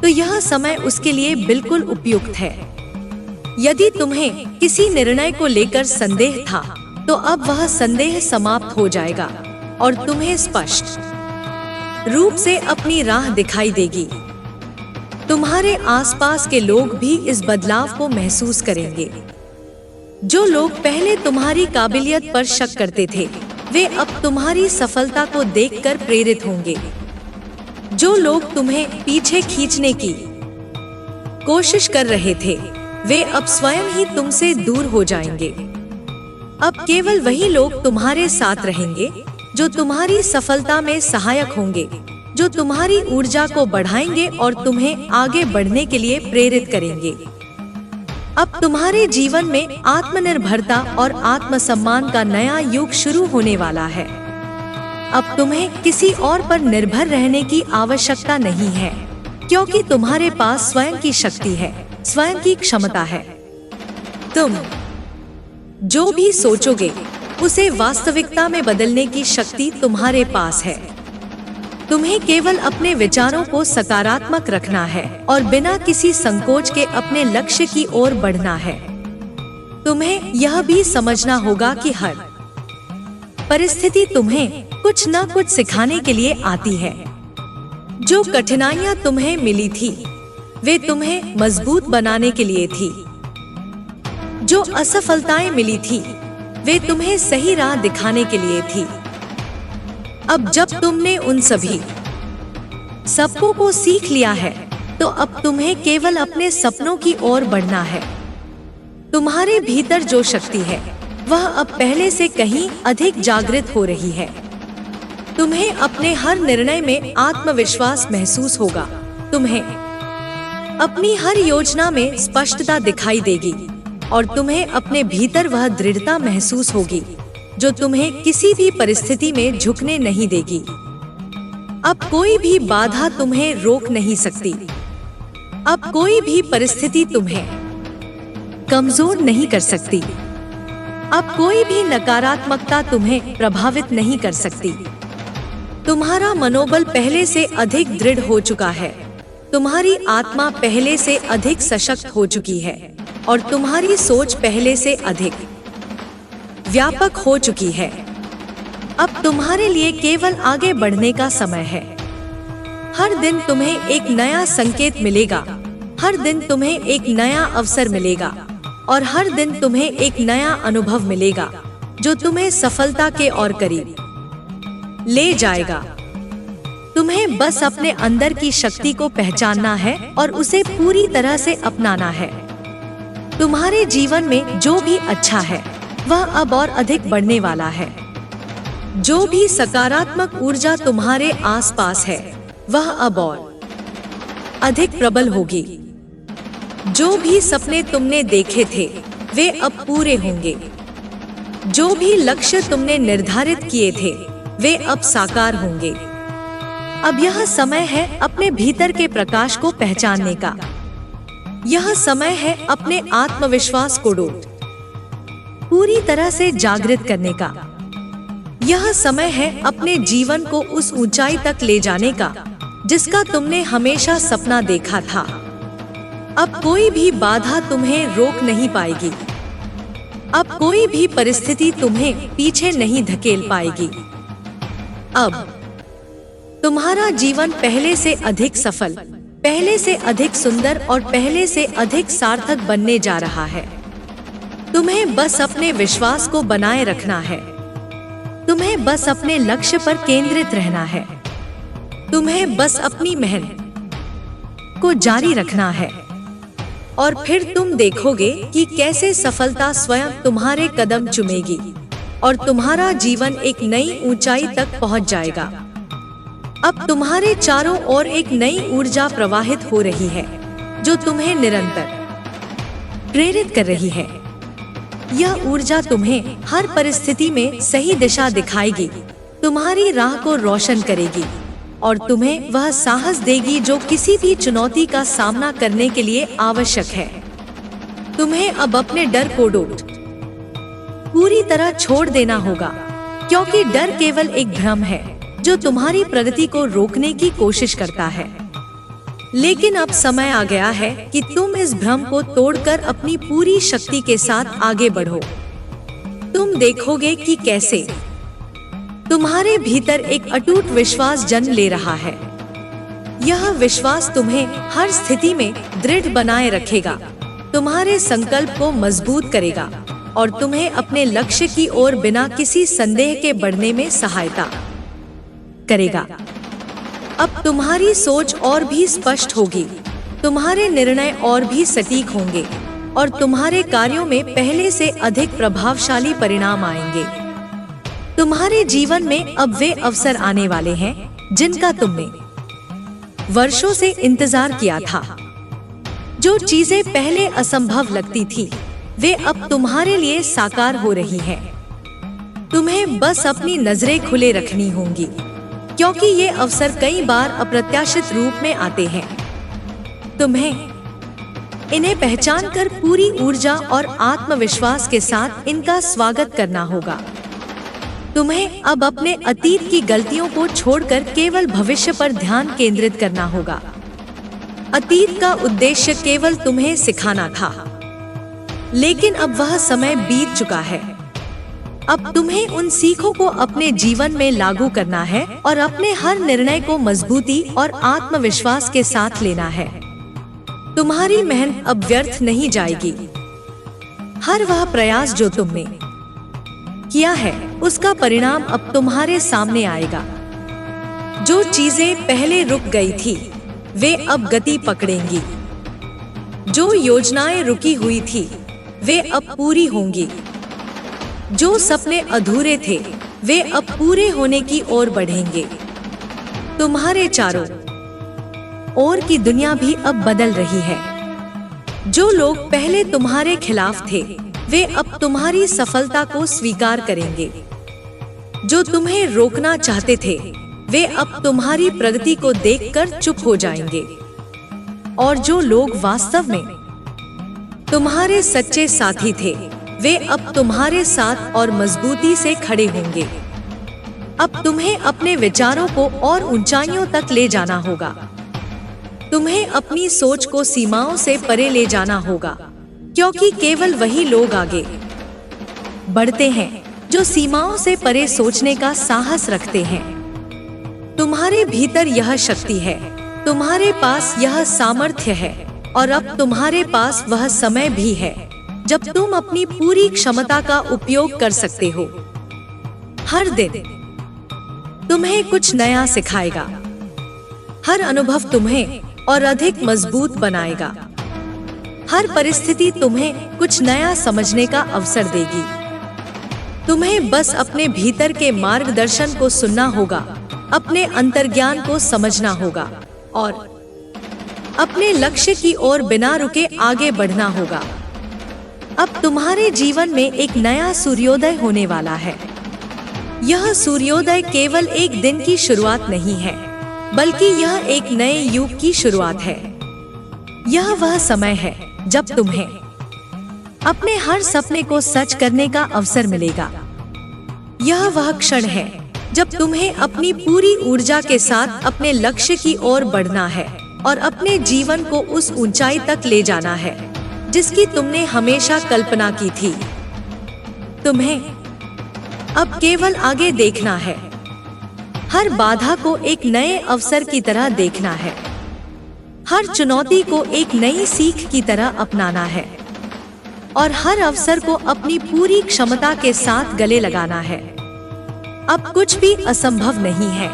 तो यह समय उसके लिए बिल्कुल उपयुक्त है। यदि तुम्हें किसी निर्णय को लेकर संदेह था, तो अब वह संदेह समाप्त हो जाएगा और तुम्हें स्पष्ट रूप से अपनी राह दिखाई देगी। तुम्हारे आसपास के लोग भी इस बदलाव को महसूस करेंगे। जो लोग पहले तुम्हारी काबिलियत पर शक करते थे, वे अब तुम्हारी सफलता को देखकर प्रेरित होंगे। जो लोग तुम्हें पीछे खींचने की कोशिश कर रहे थे, वे अब स्वयं ही तुमसे दूर हो जाएंगे। अब केवल वही लोग तुम्हारे साथ रहेंगे जो तुम्हारी सफलता में सहायक होंगे, जो तुम्हारी ऊर्जा को बढ़ाएंगे और तुम्हें आगे बढ़ने के लिए प्रेरित करेंगे। अब तुम्हारे जीवन में आत्मनिर्भरता और आत्मसम्मान का नया युग शुरू होने वाला है। अब तुम्हें किसी और पर निर्भर रहने की आवश्यकता नहीं है, क्योंकि तुम्हारे पास स्वयं की शक्ति है, स्वयं की क्षमता है। तुम जो भी सोचोगे, उसे वास्तविकता में बदलने की शक्ति तुम्हारे पास है। तुम्हें केवल अपने विचारों को सकारात्मक रखना है और बिना किसी संकोच के अपने लक्ष्य की ओर बढ़ना है। तुम्हें यह भी समझना होगा कि हर परिस्थिति तुम्हें कुछ न कुछ सिखाने के लिए आती है। जो कठिनाइयां तुम्हें मिली थी, वे तुम्हें मजबूत बनाने के लिए थी। जो असफलताएं मिली थी, वे तुम्हें सही राह दिखाने के लिए थी। अब जब तुमने उन सभी सबकों को सीख लिया है, तो अब तुम्हें केवल अपने सपनों की ओर बढ़ना है। तुम्हारे भीतर जो शक्ति है, वह अब पहले से कहीं अधिक जागृत हो रही है। तुम्हें अपने हर निर्णय में आत्मविश्वास महसूस होगा। तुम्हें अपनी हर योजना में स्पष्टता दिखाई देगी और तुम्हें अपने भीतर वह दृढ़ता महसूस होगी जो तुम्हें किसी भी परिस्थिति में झुकने नहीं देगी। अब कोई भी बाधा तुम्हें रोक नहीं सकती। अब कोई भी परिस्थिति तुम्हें कमजोर नहीं कर सकती। अब कोई भी नकारात्मकता तुम्हें प्रभावित नहीं कर सकती। तुम्हारा मनोबल पहले से अधिक दृढ़ हो चुका है। तुम्हारी आत्मा पहले से अधिक सशक्त हो चुकी है और तुम्हारी सोच पहले से अधिक व्यापक हो चुकी है। अब तुम्हारे लिए केवल आगे बढ़ने का समय है। हर दिन तुम्हें एक नया संकेत मिलेगा, हर दिन तुम्हें एक नया अवसर मिलेगा और हर दिन तुम्हें एक नया अनुभव मिलेगा जो तुम्हें सफलता के और करीब ले जाएगा। तुम्हें बस अपने अंदर की शक्ति को पहचानना है और उसे पूरी तरह से अपनाना है। तुम्हारे जीवन में जो भी अच्छा है, वह अब और अधिक बढ़ने वाला है। जो भी सकारात्मक ऊर्जा तुम्हारे आसपास है, वह अब और अधिक प्रबल होगी। जो भी सपने तुमने देखे थे, वे अब पूरे होंगे। जो भी लक्ष्य तुमने निर्धारित किए थे, वे अब साकार होंगे। अब यह समय है अपने भीतर के प्रकाश को पहचानने का। यह समय है अपने आत्मविश्वास को पूरी तरह से जागृत करने का। यह समय है अपने जीवन को उस ऊंचाई तक ले जाने का जिसका तुमने हमेशा सपना देखा था। अब कोई भी बाधा तुम्हें रोक नहीं पाएगी। अब कोई भी परिस्थिति तुम्हें पीछे नहीं धकेल पाएगी। अब तुम्हारा जीवन पहले से अधिक सफल, पहले से अधिक सुंदर और पहले से अधिक सार्थक बनने जा रहा है। तुम्हें बस अपने विश्वास को बनाए रखना है। तुम्हें बस अपने लक्ष्य पर केंद्रित रहना है। तुम्हें बस अपनी मेहनत को जारी रखना है और फिर तुम देखोगे कि कैसे सफलता स्वयं तुम्हारे कदम चूमेगी और तुम्हारा जीवन एक नई ऊंचाई तक पहुंच जाएगा। अब तुम्हारे चारों ओर एक नई ऊर्जा प्रवाहित हो रही है जो तुम्हें निरंतर प्रेरित कर रही है। यह ऊर्जा तुम्हें हर परिस्थिति में सही दिशा दिखाएगी, तुम्हारी राह को रोशन करेगी और तुम्हें वह साहस देगी जो किसी भी चुनौती का सामना करने के लिए आवश्यक है। तुम्हें अब अपने डर को पूरी तरह छोड़ देना होगा, क्योंकि डर केवल एक भ्रम है जो तुम्हारी प्रगति को रोकने की कोशिश करता है। लेकिन अब समय आ गया है कि तुम इस भ्रम को तोड़कर अपनी पूरी शक्ति के साथ आगे बढ़ो। तुम देखोगे कि कैसे तुम्हारे भीतर एक अटूट विश्वास जन्म ले रहा है। यह विश्वास तुम्हें हर स्थिति में दृढ़ बनाए रखेगा, तुम्हारे संकल्प को मजबूत करेगा और तुम्हें अपने लक्ष्य की ओर बिना किसी संदेह के बढ़ने में सहायता करेगा। अब तुम्हारी सोच और भी स्पष्ट होगी, तुम्हारे निर्णय और भी सटीक होंगे और तुम्हारे कार्यों में पहले से अधिक प्रभावशाली परिणाम आएंगे। तुम्हारे जीवन में अब वे अवसर आने वाले हैं जिनका तुमने वर्षों से इंतजार किया था। जो चीजें पहले असंभव लगती थी, वे अब तुम्हारे लिए साकार हो रही हैं। तुम्हें बस अपनी नजरें खुले रखनी होंगी, क्योंकि ये अवसर कई बार अप्रत्याशित रूप में आते हैं। तुम्हें इन्हें पहचानकर पूरी ऊर्जा और आत्मविश्वास के साथ इनका स्वागत करना होगा। तुम्हें अब अपने अतीत की गलतियों को छोड़कर केवल भविष्य पर ध्यान केंद्रित करना होगा। अतीत का उद्देश्य केवल तुम्हें सिखाना था, लेकिन अब वह समय बीत चुका है। अब तुम्हें उन सीखों को अपने जीवन में लागू करना है और अपने हर निर्णय को मजबूती और आत्मविश्वास के साथ लेना है। तुम्हारी मेहनत अब व्यर्थ नहीं जाएगी। हर वह प्रयास जो तुमने किया है, उसका परिणाम अब तुम्हारे सामने आएगा। जो चीजें पहले रुक गई थी, वे अब गति पकड़ेंगी। जो योजनाएं रुकी हुई थी, वे अब पूरी होंगी। जो सपने अधूरे थे, वे अब पूरे होने की ओर बढ़ेंगे। तुम्हारे चारों ओर की दुनिया भी अब बदल रही है। जो लोग पहले तुम्हारे खिलाफ थे, वे अब तुम्हारी सफलता को स्वीकार करेंगे। जो तुम्हें रोकना चाहते थे, वे अब तुम्हारी प्रगति को देखकर चुप हो जाएंगे। और जो लोग वास्तव में तुम्हारे सच्चे साथी थे, वे अब तुम्हारे साथ और मजबूती से खड़े होंगे। अब तुम्हें अपने विचारों को और ऊंचाइयों तक ले जाना होगा। तुम्हें अपनी सोच को सीमाओं से परे ले जाना होगा, क्योंकि केवल वही लोग आगे बढ़ते हैं जो सीमाओं से परे सोचने का साहस रखते हैं। तुम्हारे भीतर यह शक्ति है, तुम्हारे पास यह सामर्थ्य है, और अब तुम्हारे पास वह समय भी है जब तुम अपनी पूरी क्षमता का उपयोग कर सकते हो। हर दिन तुम्हें कुछ नया सिखाएगा। हर अनुभव तुम्हें और अधिक मजबूत बनाएगा। हर परिस्थिति तुम्हें कुछ नया समझने का अवसर देगी। तुम्हें बस अपने भीतर के मार्गदर्शन को सुनना होगा, अपने अंतर्ज्ञान को समझना होगा और अपने लक्ष्य की ओर बिना रुके आगे बढ़ना होगा। अब तुम्हारे जीवन में एक नया सूर्योदय होने वाला है। यह सूर्योदय केवल एक दिन की शुरुआत नहीं है, बल्कि यह एक नए युग की शुरुआत है। यह वह समय है जब तुम्हें अपने हर सपने को सच करने का अवसर मिलेगा। यह वह क्षण है जब तुम्हें अपनी पूरी ऊर्जा के साथ अपने लक्ष्य की ओर बढ़ना है और अपने जीवन को उस ऊंचाई तक ले जाना है जिसकी तुमने हमेशा कल्पना की थी। तुम्हें अब केवल आगे देखना है। हर बाधा को एक नए अवसर की तरह देखना है। हर चुनौती को एक नई सीख की तरह अपनाना है और हर अवसर को अपनी पूरी क्षमता के साथ गले लगाना है। अब कुछ भी असंभव नहीं है।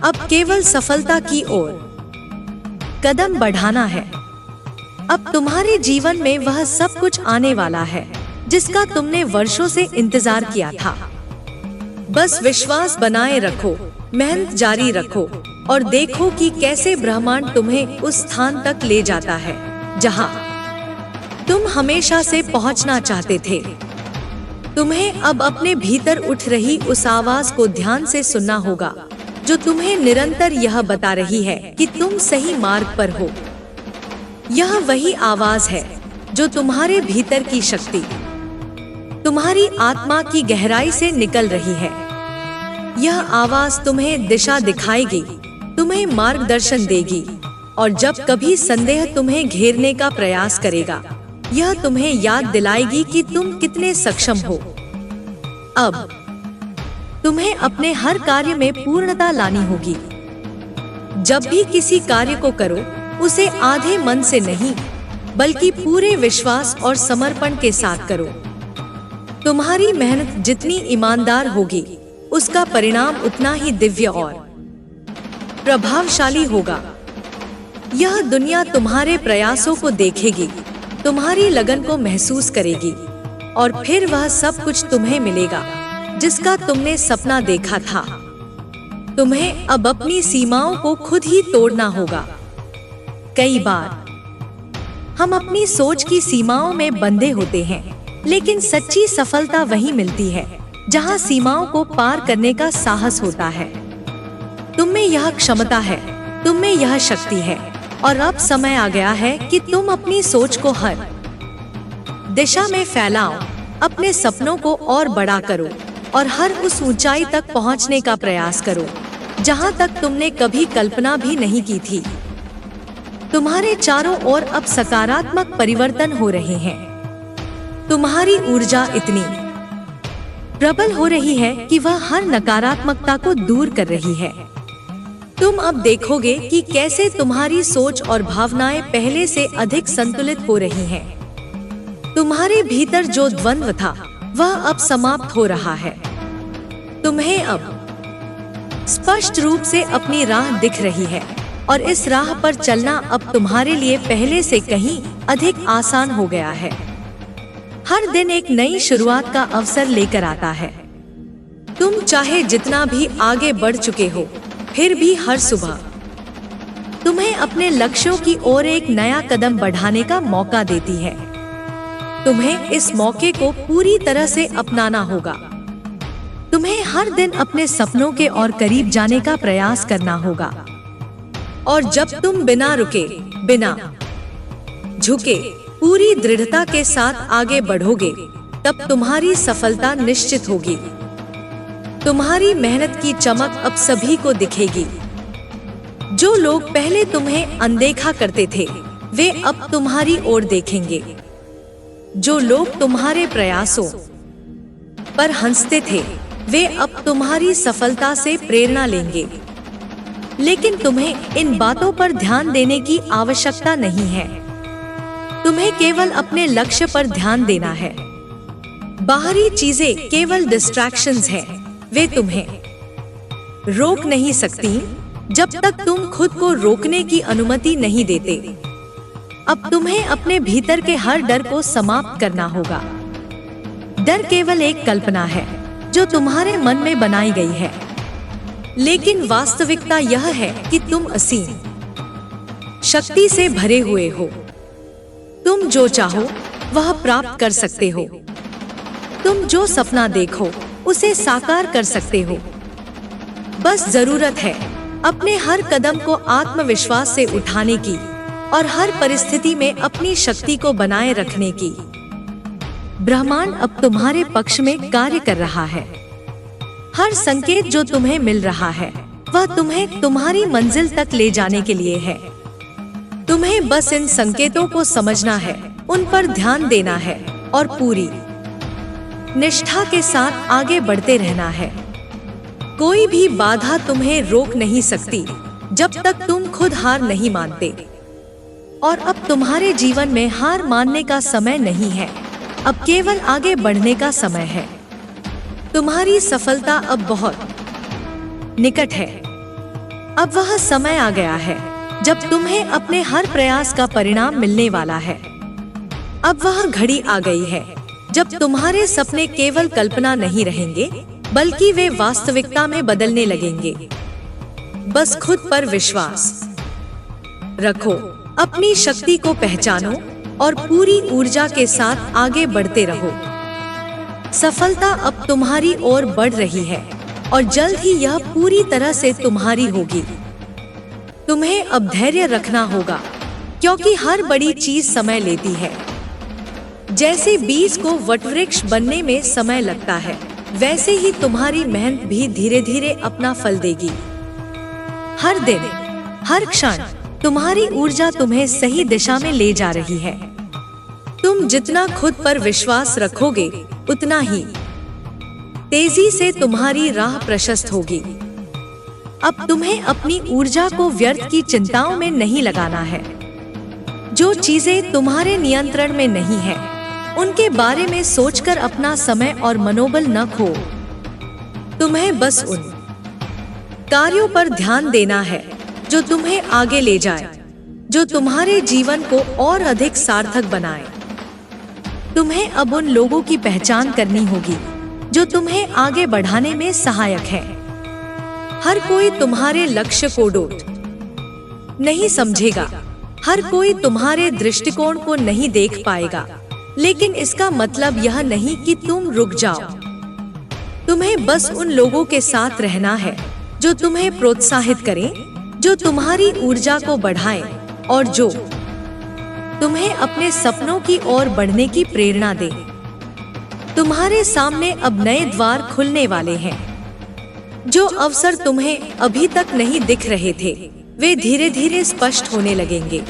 अब केवल सफलता की ओर कदम बढ़ाना है। अब तुम्हारे जीवन में वह सब कुछ आने वाला है जिसका तुमने वर्षों से इंतजार किया था। बस विश्वास बनाए रखो, मेहनत जारी रखो और देखो कि कैसे ब्रह्मांड तुम्हें उस स्थान तक ले जाता है जहां तुम हमेशा से पहुंचना चाहते थे। तुम्हें अब अपने भीतर उठ रही उस आवाज को ध्यान से सुनना होगा जो तुम्हें निरंतर यह बता रही है कि तुम सही मार्ग पर हो। यह वही आवाज है जो तुम्हारे भीतर की शक्ति, तुम्हारी आत्मा की गहराई से निकल रही है। यह आवाज तुम्हें दिशा दिखाएगी, तुम्हें मार्गदर्शन देगी और जब कभी संदेह तुम्हें घेरने का प्रयास करेगा, यह तुम्हें याद दिलाएगी कि तुम कितने सक्षम हो। अब तुम्हें अपने हर कार्य में पूर्णता लानी होगी। जब भी किसी कार्य को करो, उसे आधे मन से नहीं, बल्कि पूरे विश्वास और समर्पण के साथ करो। तुम्हारी मेहनत जितनी ईमानदार होगी, उसका परिणाम उतना ही दिव्य और प्रभावशाली होगा। यह दुनिया तुम्हारे प्रयासों को देखेगी, तुम्हारी लगन को महसूस करेगी और फिर वह सब कुछ तुम्हें मिलेगा जिसका तुमने सपना देखा था। तुम्हें अब अपनी सीमाओं को खुद ही तोड़ना होगा। कई बार हम अपनी सोच की सीमाओं में बंधे होते हैं, लेकिन सच्ची सफलता वहीं मिलती है जहां सीमाओं को पार करने का साहस होता है। तुम में यह क्षमता है, तुम में यह शक्ति है और अब समय आ गया है कि तुम अपनी सोच को हर दिशा में फैलाओ, अपने सपनों को और बड़ा करो और हर उस ऊंचाई तक पहुंचने का प्रयास करो जहां तक तुमने कभी कल्पना भी नहीं की थी। तुम्हारे चारों ओर अब सकारात्मक परिवर्तन हो रहे हैं। तुम्हारी ऊर्जा इतनी प्रबल हो रही है कि वह हर नकारात्मकता को दूर कर रही है। तुम अब देखोगे कि कैसे तुम्हारी सोच और भावनाएं पहले से अधिक संतुलित हो रही हैं। तुम्हारे भीतर जो द्वंद्व था वह अब समाप्त हो रहा है। तुम्हें अब स्पष्ट रूप से अपनी राह दिख रही है और इस राह पर चलना अब तुम्हारे लिए पहले से कहीं अधिक आसान हो गया है। हर दिन एक नई शुरुआत का अवसर लेकर आता है। तुम चाहे जितना भी आगे बढ़ चुके हो, फिर भी हर सुबह तुम्हें अपने लक्ष्यों की ओर एक नया कदम बढ़ाने का मौका देती है। तुम्हें इस मौके को पूरी तरह से अपनाना होगा। तुम्हें हर दिन अपने सपनों के और करीब जाने का प्रयास करना होगा। और जब तुम बिना रुके, बिना झुके, पूरी दृढ़ता के साथ आगे बढ़ोगे, तब तुम्हारी सफलता निश्चित होगी। तुम्हारी मेहनत की चमक अब सभी को दिखेगी। जो लोग पहले तुम्हें अनदेखा करते थे, वे अब तुम्हारी ओर देखेंगे। जो लोग तुम्हारे प्रयासों पर हंसते थे, वे अब तुम्हारी सफलता से प्रेरणा लेंगे। लेकिन तुम्हें इन बातों पर ध्यान देने की आवश्यकता नहीं है। तुम्हें केवल अपने लक्ष्य पर ध्यान देना है। बाहरी चीजें केवल डिस्ट्रैक्शंस हैं। वे तुम्हें रोक नहीं सकती जब तक तुम खुद को रोकने की अनुमति नहीं देते। अब तुम्हें अपने भीतर के हर डर को समाप्त करना होगा। डर केवल एक कल्पना है जो तुम्हारे मन में बनाई गई है, लेकिन वास्तविकता यह है कि तुम असीम शक्ति से भरे हुए हो। तुम जो चाहो वह प्राप्त कर सकते हो। तुम जो सपना देखो उसे साकार कर सकते हो। बस जरूरत है अपने हर कदम को आत्मविश्वास से उठाने की और हर परिस्थिति में अपनी शक्ति को बनाए रखने की। ब्रह्मांड अब तुम्हारे पक्ष में कार्य कर रहा है। हर संकेत जो तुम्हें मिल रहा है वह तुम्हें तुम्हारी मंजिल तक ले जाने के लिए है। तुम्हें बस इन संकेतों को समझना है, उन पर ध्यान देना है और पूरी निष्ठा के साथ आगे बढ़ते रहना है। कोई भी बाधा तुम्हें रोक नहीं सकती जब तक तुम खुद हार नहीं मानते। और अब तुम्हारे जीवन में हार मानने का समय नहीं है, अब केवल आगे बढ़ने का समय है। तुम्हारी सफलता अब बहुत निकट है। अब वह समय आ गया है जब तुम्हें अपने हर प्रयास का परिणाम मिलने वाला है। अब वह घड़ी आ गई है जब तुम्हारे सपने केवल कल्पना नहीं रहेंगे, बल्कि वे वास्तविकता में बदलने लगेंगे। बस खुद पर विश्वास रखो, अपनी शक्ति को पहचानो और पूरी ऊर्जा के साथ आगे बढ़ते रहो। सफलता अब तुम्हारी ओर बढ़ रही है और जल्द ही यह पूरी तरह से तुम्हारी होगी। तुम्हें अब धैर्य रखना होगा, क्योंकि हर बड़ी चीज समय लेती है। जैसे बीज को वटवृक्ष बनने में समय लगता है, वैसे ही तुम्हारी मेहनत भी धीरे धीरे अपना फल देगी। हर दिन, हर क्षण तुम्हारी ऊर्जा तुम्हें सही दिशा में ले जा रही है। तुम जितना खुद पर विश्वास रखोगे, उतना ही तेजी से तुम्हारी राह प्रशस्त होगी। अब तुम्हें अपनी ऊर्जा को व्यर्थ की चिंताओं में नहीं लगाना है। जो चीजें तुम्हारे नियंत्रण में नहीं है, उनके बारे में सोचकर अपना समय और मनोबल न खो। तुम्हें बस उन कार्यों पर ध्यान देना है जो तुम्हें आगे ले जाए, जो तुम्हारे जीवन को और अधिक सार्थक बनाए। तुम्हें अब उन लोगों की पहचान करनी होगी जो तुम्हें आगे बढ़ाने में सहायक है। हर कोई तुम्हारे लक्ष्य को डोट नहीं समझेगा, हर कोई तुम्हारे दृष्टिकोण को नहीं देख पाएगा, लेकिन इसका मतलब यह नहीं कि तुम रुक जाओ। तुम्हें बस उन लोगों के साथ रहना है जो तुम्हें प्रोत्साहित करें, जो तुम्हारी ऊर्जा को बढ़ाएं और जो तुम्हें अपने सपनों की ओर बढ़ने की प्रेरणा दे। तुम्हारे सामने अब नए द्वार खुलने वाले हैं। जो अवसर तुम्हें अभी तक नहीं दिख रहे थे, वे धीरे धीरे स्पष्ट होने लगेंगे।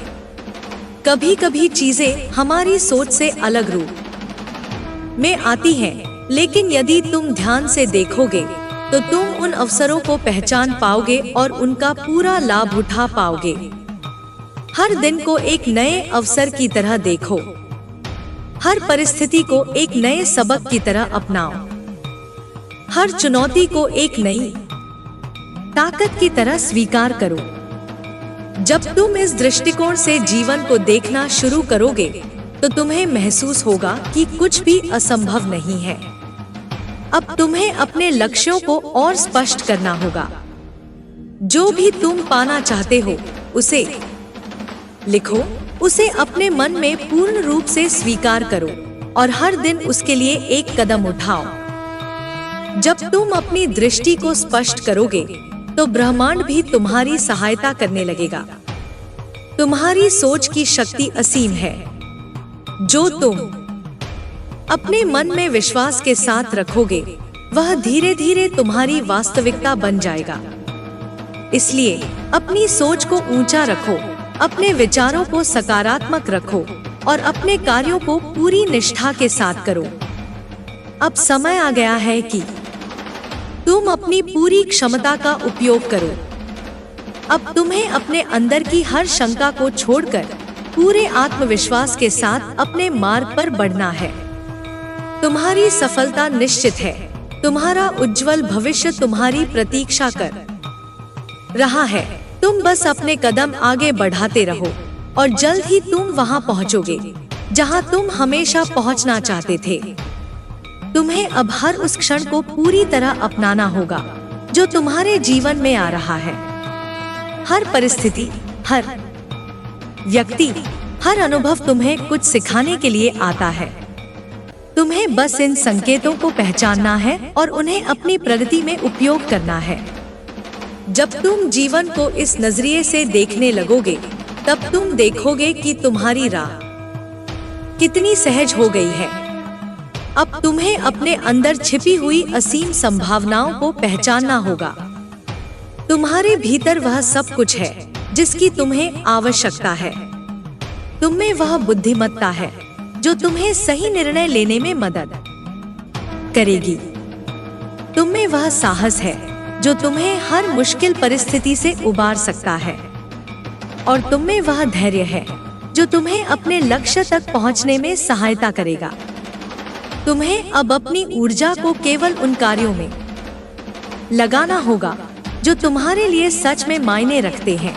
कभी कभी चीजें हमारी सोच से अलग रूप में आती हैं, लेकिन यदि तुम ध्यान से देखोगे तो तुम उन अवसरों को पहचान पाओगे और उनका पूरा लाभ उठा पाओगे। हर दिन को एक नए अवसर की तरह देखो। हर परिस्थिति को एक नए सबक की तरह अपनाओ। हर चुनौती को एक नई ताकत की तरह स्वीकार करो। जब तुम इस दृष्टिकोण से जीवन को देखना शुरू करोगे तो तुम्हें महसूस होगा कि कुछ भी असंभव नहीं है। अब तुम्हें अपने लक्ष्यों को और स्पष्ट करना होगा। जो भी तुम पाना चाहते हो उसे लिखो, उसे अपने मन में पूर्ण रूप से स्वीकार करो और हर दिन उसके लिए एक कदम उठाओ। जब तुम अपनी दृष्टि को स्पष्ट करोगे तो ब्रह्मांड भी तुम्हारी सहायता करने लगेगा। तुम्हारी सोच की शक्ति असीम है। जो तुम अपने मन में विश्वास के साथ रखोगे वह धीरे धीरे तुम्हारी वास्तविकता बन जाएगा। इसलिए अपनी सोच को ऊंचा रखो, अपने विचारों को सकारात्मक रखो और अपने कार्यों को पूरी निष्ठा के साथ करो। अब समय आ गया है कि तुम अपनी पूरी क्षमता का उपयोग करो। अब तुम्हें अपने अंदर की हर शंका को छोड़कर पूरे आत्मविश्वास के साथ अपने मार्ग पर बढ़ना है। तुम्हारी सफलता निश्चित है। तुम्हारा उज्जवल भविष्य तुम्हारी प्रतीक्षा कर रहा है। तुम बस अपने कदम आगे बढ़ाते रहो और जल्द ही तुम वहां पहुंचोगे जहां तुम हमेशा पहुंचना चाहते थे। तुम्हें अब हर उस क्षण को पूरी तरह अपनाना होगा जो तुम्हारे जीवन में आ रहा है। हर परिस्थिति, हर व्यक्ति, हर अनुभव तुम्हें कुछ सिखाने के लिए आता है। तुम्हें बस इन संकेतों को पहचानना है और उन्हें अपनी प्रगति में उपयोग करना है। जब तुम जीवन को इस नजरिए से देखने लगोगे तब तुम देखोगे कि तुम्हारी राह कितनी सहज हो गई है। अब तुम्हें अपने अंदर छिपी हुई असीम संभावनाओं को पहचानना होगा। तुम्हारे भीतर वह सब कुछ है जिसकी तुम्हें आवश्यकता है। तुममें वह बुद्धिमत्ता है जो तुम्हें सही निर्णय लेने में मदद करेगी। तुममें वह साहस है जो तुम्हें हर मुश्किल परिस्थिति से उबार सकता है। और तुममें वह धैर्य है जो तुम्हें अपने लक्ष्य तक पहुंचने में सहायता करेगा। तुम्हें अब अपनी ऊर्जा को केवल उन कार्यों में लगाना होगा जो तुम्हारे लिए सच में मायने रखते हैं।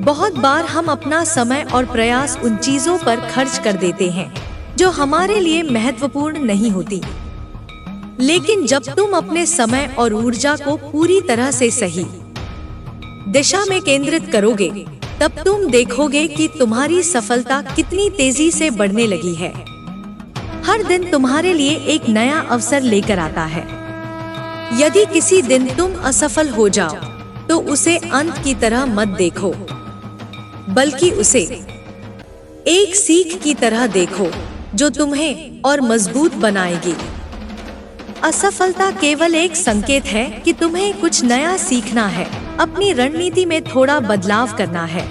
बहुत बार हम अपना समय और प्रयास उन चीजों पर खर्च कर देते हैं जो हमारे लिए महत्वपूर्ण नहीं होती। लेकिन जब तुम अपने समय और ऊर्जा को पूरी तरह से सही दिशा में केंद्रित करोगे तब तुम देखोगे कि तुम्हारी सफलता कितनी तेजी से बढ़ने लगी है। हर दिन तुम्हारे लिए एक नया अवसर लेकर आता है। यदि किसी दिन तुम असफल हो जाओ तो उसे अंत की तरह मत देखो, बल्कि उसे एक सीख की तरह देखो जो तुम्हें और मजबूत बनाएगी। असफलता केवल एक संकेत है कि तुम्हें कुछ नया सीखना है, अपनी रणनीति में थोड़ा बदलाव करना है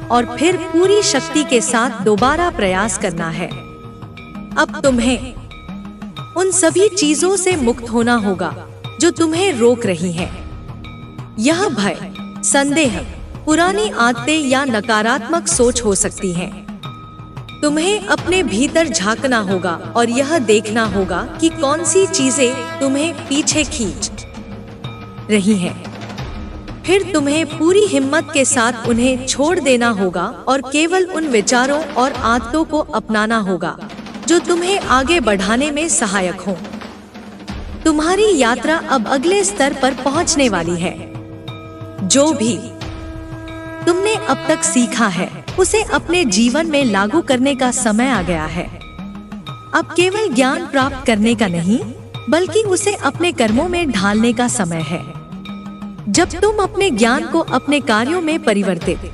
और फिर पूरी शक्ति के साथ दोबारा प्रयास करना है। अब तुम्हें उन सभी चीजों से मुक्त होना होगा जो तुम्हें रोक रही हैं। यह भय, संदेह, पुरानी आदतें या नकारात्मक सोच हो सकती हैं। तुम्हें अपने भीतर झांकना होगा और यह देखना होगा कि कौन सी चीजें तुम्हें पीछे खींच रही हैं। फिर तुम्हें पूरी हिम्मत के साथ उन्हें छोड़ देना होगा और केवल उन विचारों और आदतों को अपनाना होगा जो तुम्हें आगे बढ़ाने में सहायक हो। तुम्हारी यात्रा अब अगले स्तर पर पहुंचने वाली है। जो भी तुमने अब तक सीखा है उसे अपने जीवन में लागू करने का समय आ गया है। अब केवल ज्ञान प्राप्त करने का नहीं, बल्कि उसे अपने कर्मों में ढालने का समय है। जब तुम अपने ज्ञान को अपने कार्यों में परिवर्तित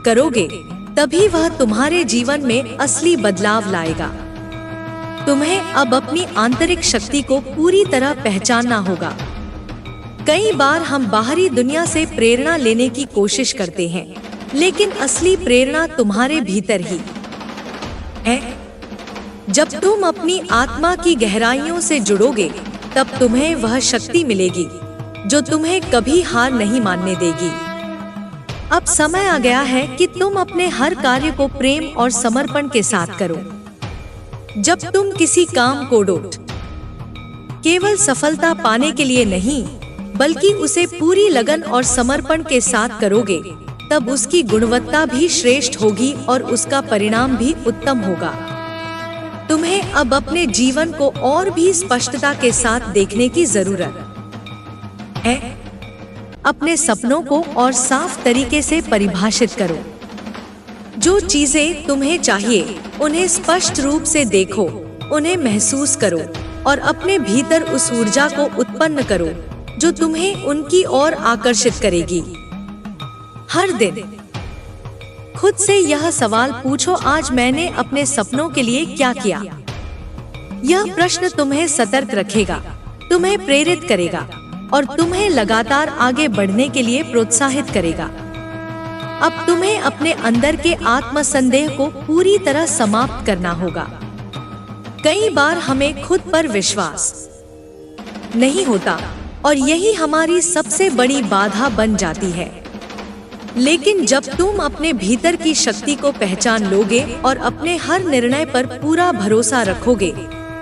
करोगे तभी वह तुम्हारे जीवन में असली बदलाव लाएगा। तुम्हें अब अपनी आंतरिक शक्ति को पूरी तरह पहचानना होगा। कई बार हम बाहरी दुनिया से प्रेरणा लेने की कोशिश करते हैं, लेकिन असली प्रेरणा तुम्हारे भीतर ही है। जब तुम अपनी आत्मा की गहराइयों से जुड़ोगे, तब तुम्हें वह शक्ति मिलेगी जो तुम्हें कभी हार नहीं मानने देगी। अब समय आ गया है कि तुम अपने हर कार्य को प्रेम और समर्पण के साथ करो। जब तुम किसी काम को केवल सफलता पाने के लिए नहीं, बल्कि उसे पूरी लगन और समर्पण के साथ करोगे, तब उसकी गुणवत्ता भी श्रेष्ठ होगी और उसका परिणाम भी उत्तम होगा। तुम्हें अब अपने जीवन को और भी स्पष्टता के साथ देखने की जरूरत है। अपने सपनों को और साफ तरीके से परिभाषित करो। जो चीजें तुम्हें चाहिए, उन्हें स्पष्ट रूप से देखो, उन्हें महसूस करो और अपने भीतर उस ऊर्जा को उत्पन्न करो जो तुम्हें उनकी ओर आकर्षित करेगी। हर दिन खुद से यह सवाल पूछो, आज मैंने अपने सपनों के लिए क्या किया? यह प्रश्न तुम्हें सतर्क रखेगा, तुम्हें प्रेरित करेगा और तुम्हें लगातार आगे बढ़ने के लिए प्रोत्साहित करेगा। अब तुम्हें अपने अंदर के आत्मसंदेह को पूरी तरह समाप्त करना होगा। कई बार हमें खुद पर विश्वास नहीं होता और यही हमारी सबसे बड़ी बाधा बन जाती है। लेकिन जब तुम अपने भीतर की शक्ति को पहचान लोगे और अपने हर निर्णय पर पूरा भरोसा रखोगे,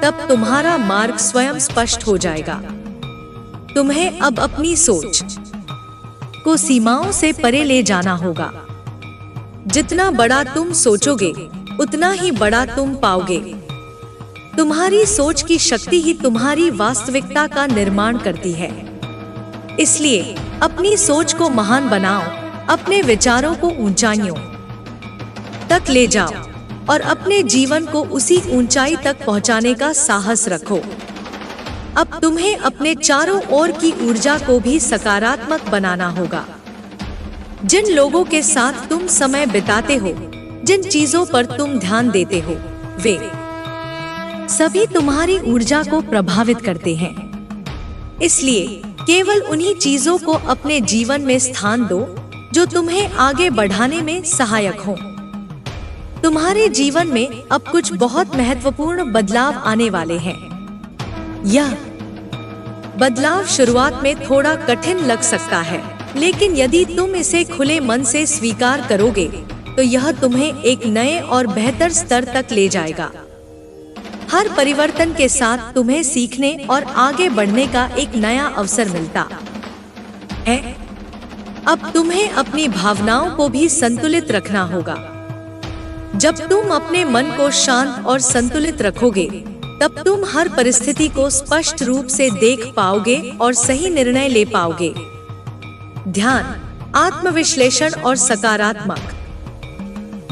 तब तुम्हारा मार्ग स्वयं स्पष्ट हो जाएगा। तुम्हें अब अपनी सोच को सीमाओं से परे ले जाना होगा। जितना बड़ा तुम सोचोगे, उतना ही बड़ा तुम पाओगे। तुम्हारी सोच की शक्ति ही तुम्हारी वास्तविकता का निर्माण करती है। इसलिए अपनी सोच को महान बनाओ, अपने विचारों को ऊंचाइयों तक ले जाओ और अपने जीवन को उसी ऊंचाई तक पहुंचाने का साहस रखो। अब तुम्हें अपने चारों ओर की ऊर्जा को भी सकारात्मक बनाना होगा। जिन लोगों के साथ तुम समय बिताते हो, जिन चीजों पर तुम ध्यान देते हो, वे सभी तुम्हारी ऊर्जा को प्रभावित करते हैं। इसलिए केवल उन्हीं चीजों को अपने जीवन में स्थान दो जो तुम्हें आगे बढ़ाने में सहायक हो। तुम्हारे जीवन में अब कुछ बहुत महत्वपूर्ण बदलाव आने वाले हैं। यह बदलाव शुरुआत में थोड़ा कठिन लग सकता है, लेकिन यदि तुम इसे खुले मन से स्वीकार करोगे, तो यह तुम्हें एक नए और बेहतर स्तर तक ले जाएगा। हर परिवर्तन के साथ तुम्हें सीखने और आगे बढ़ने का एक नया अवसर मिलता है। अब तुम्हें अपनी भावनाओं को भी संतुलित रखना होगा। जब तुम अपने मन को शांत और संतुलित रखोगे, तब तुम हर परिस्थिति को स्पष्ट रूप से देख पाओगे और सही निर्णय ले पाओगे। ध्यान, आत्मविश्लेषण और सकारात्मक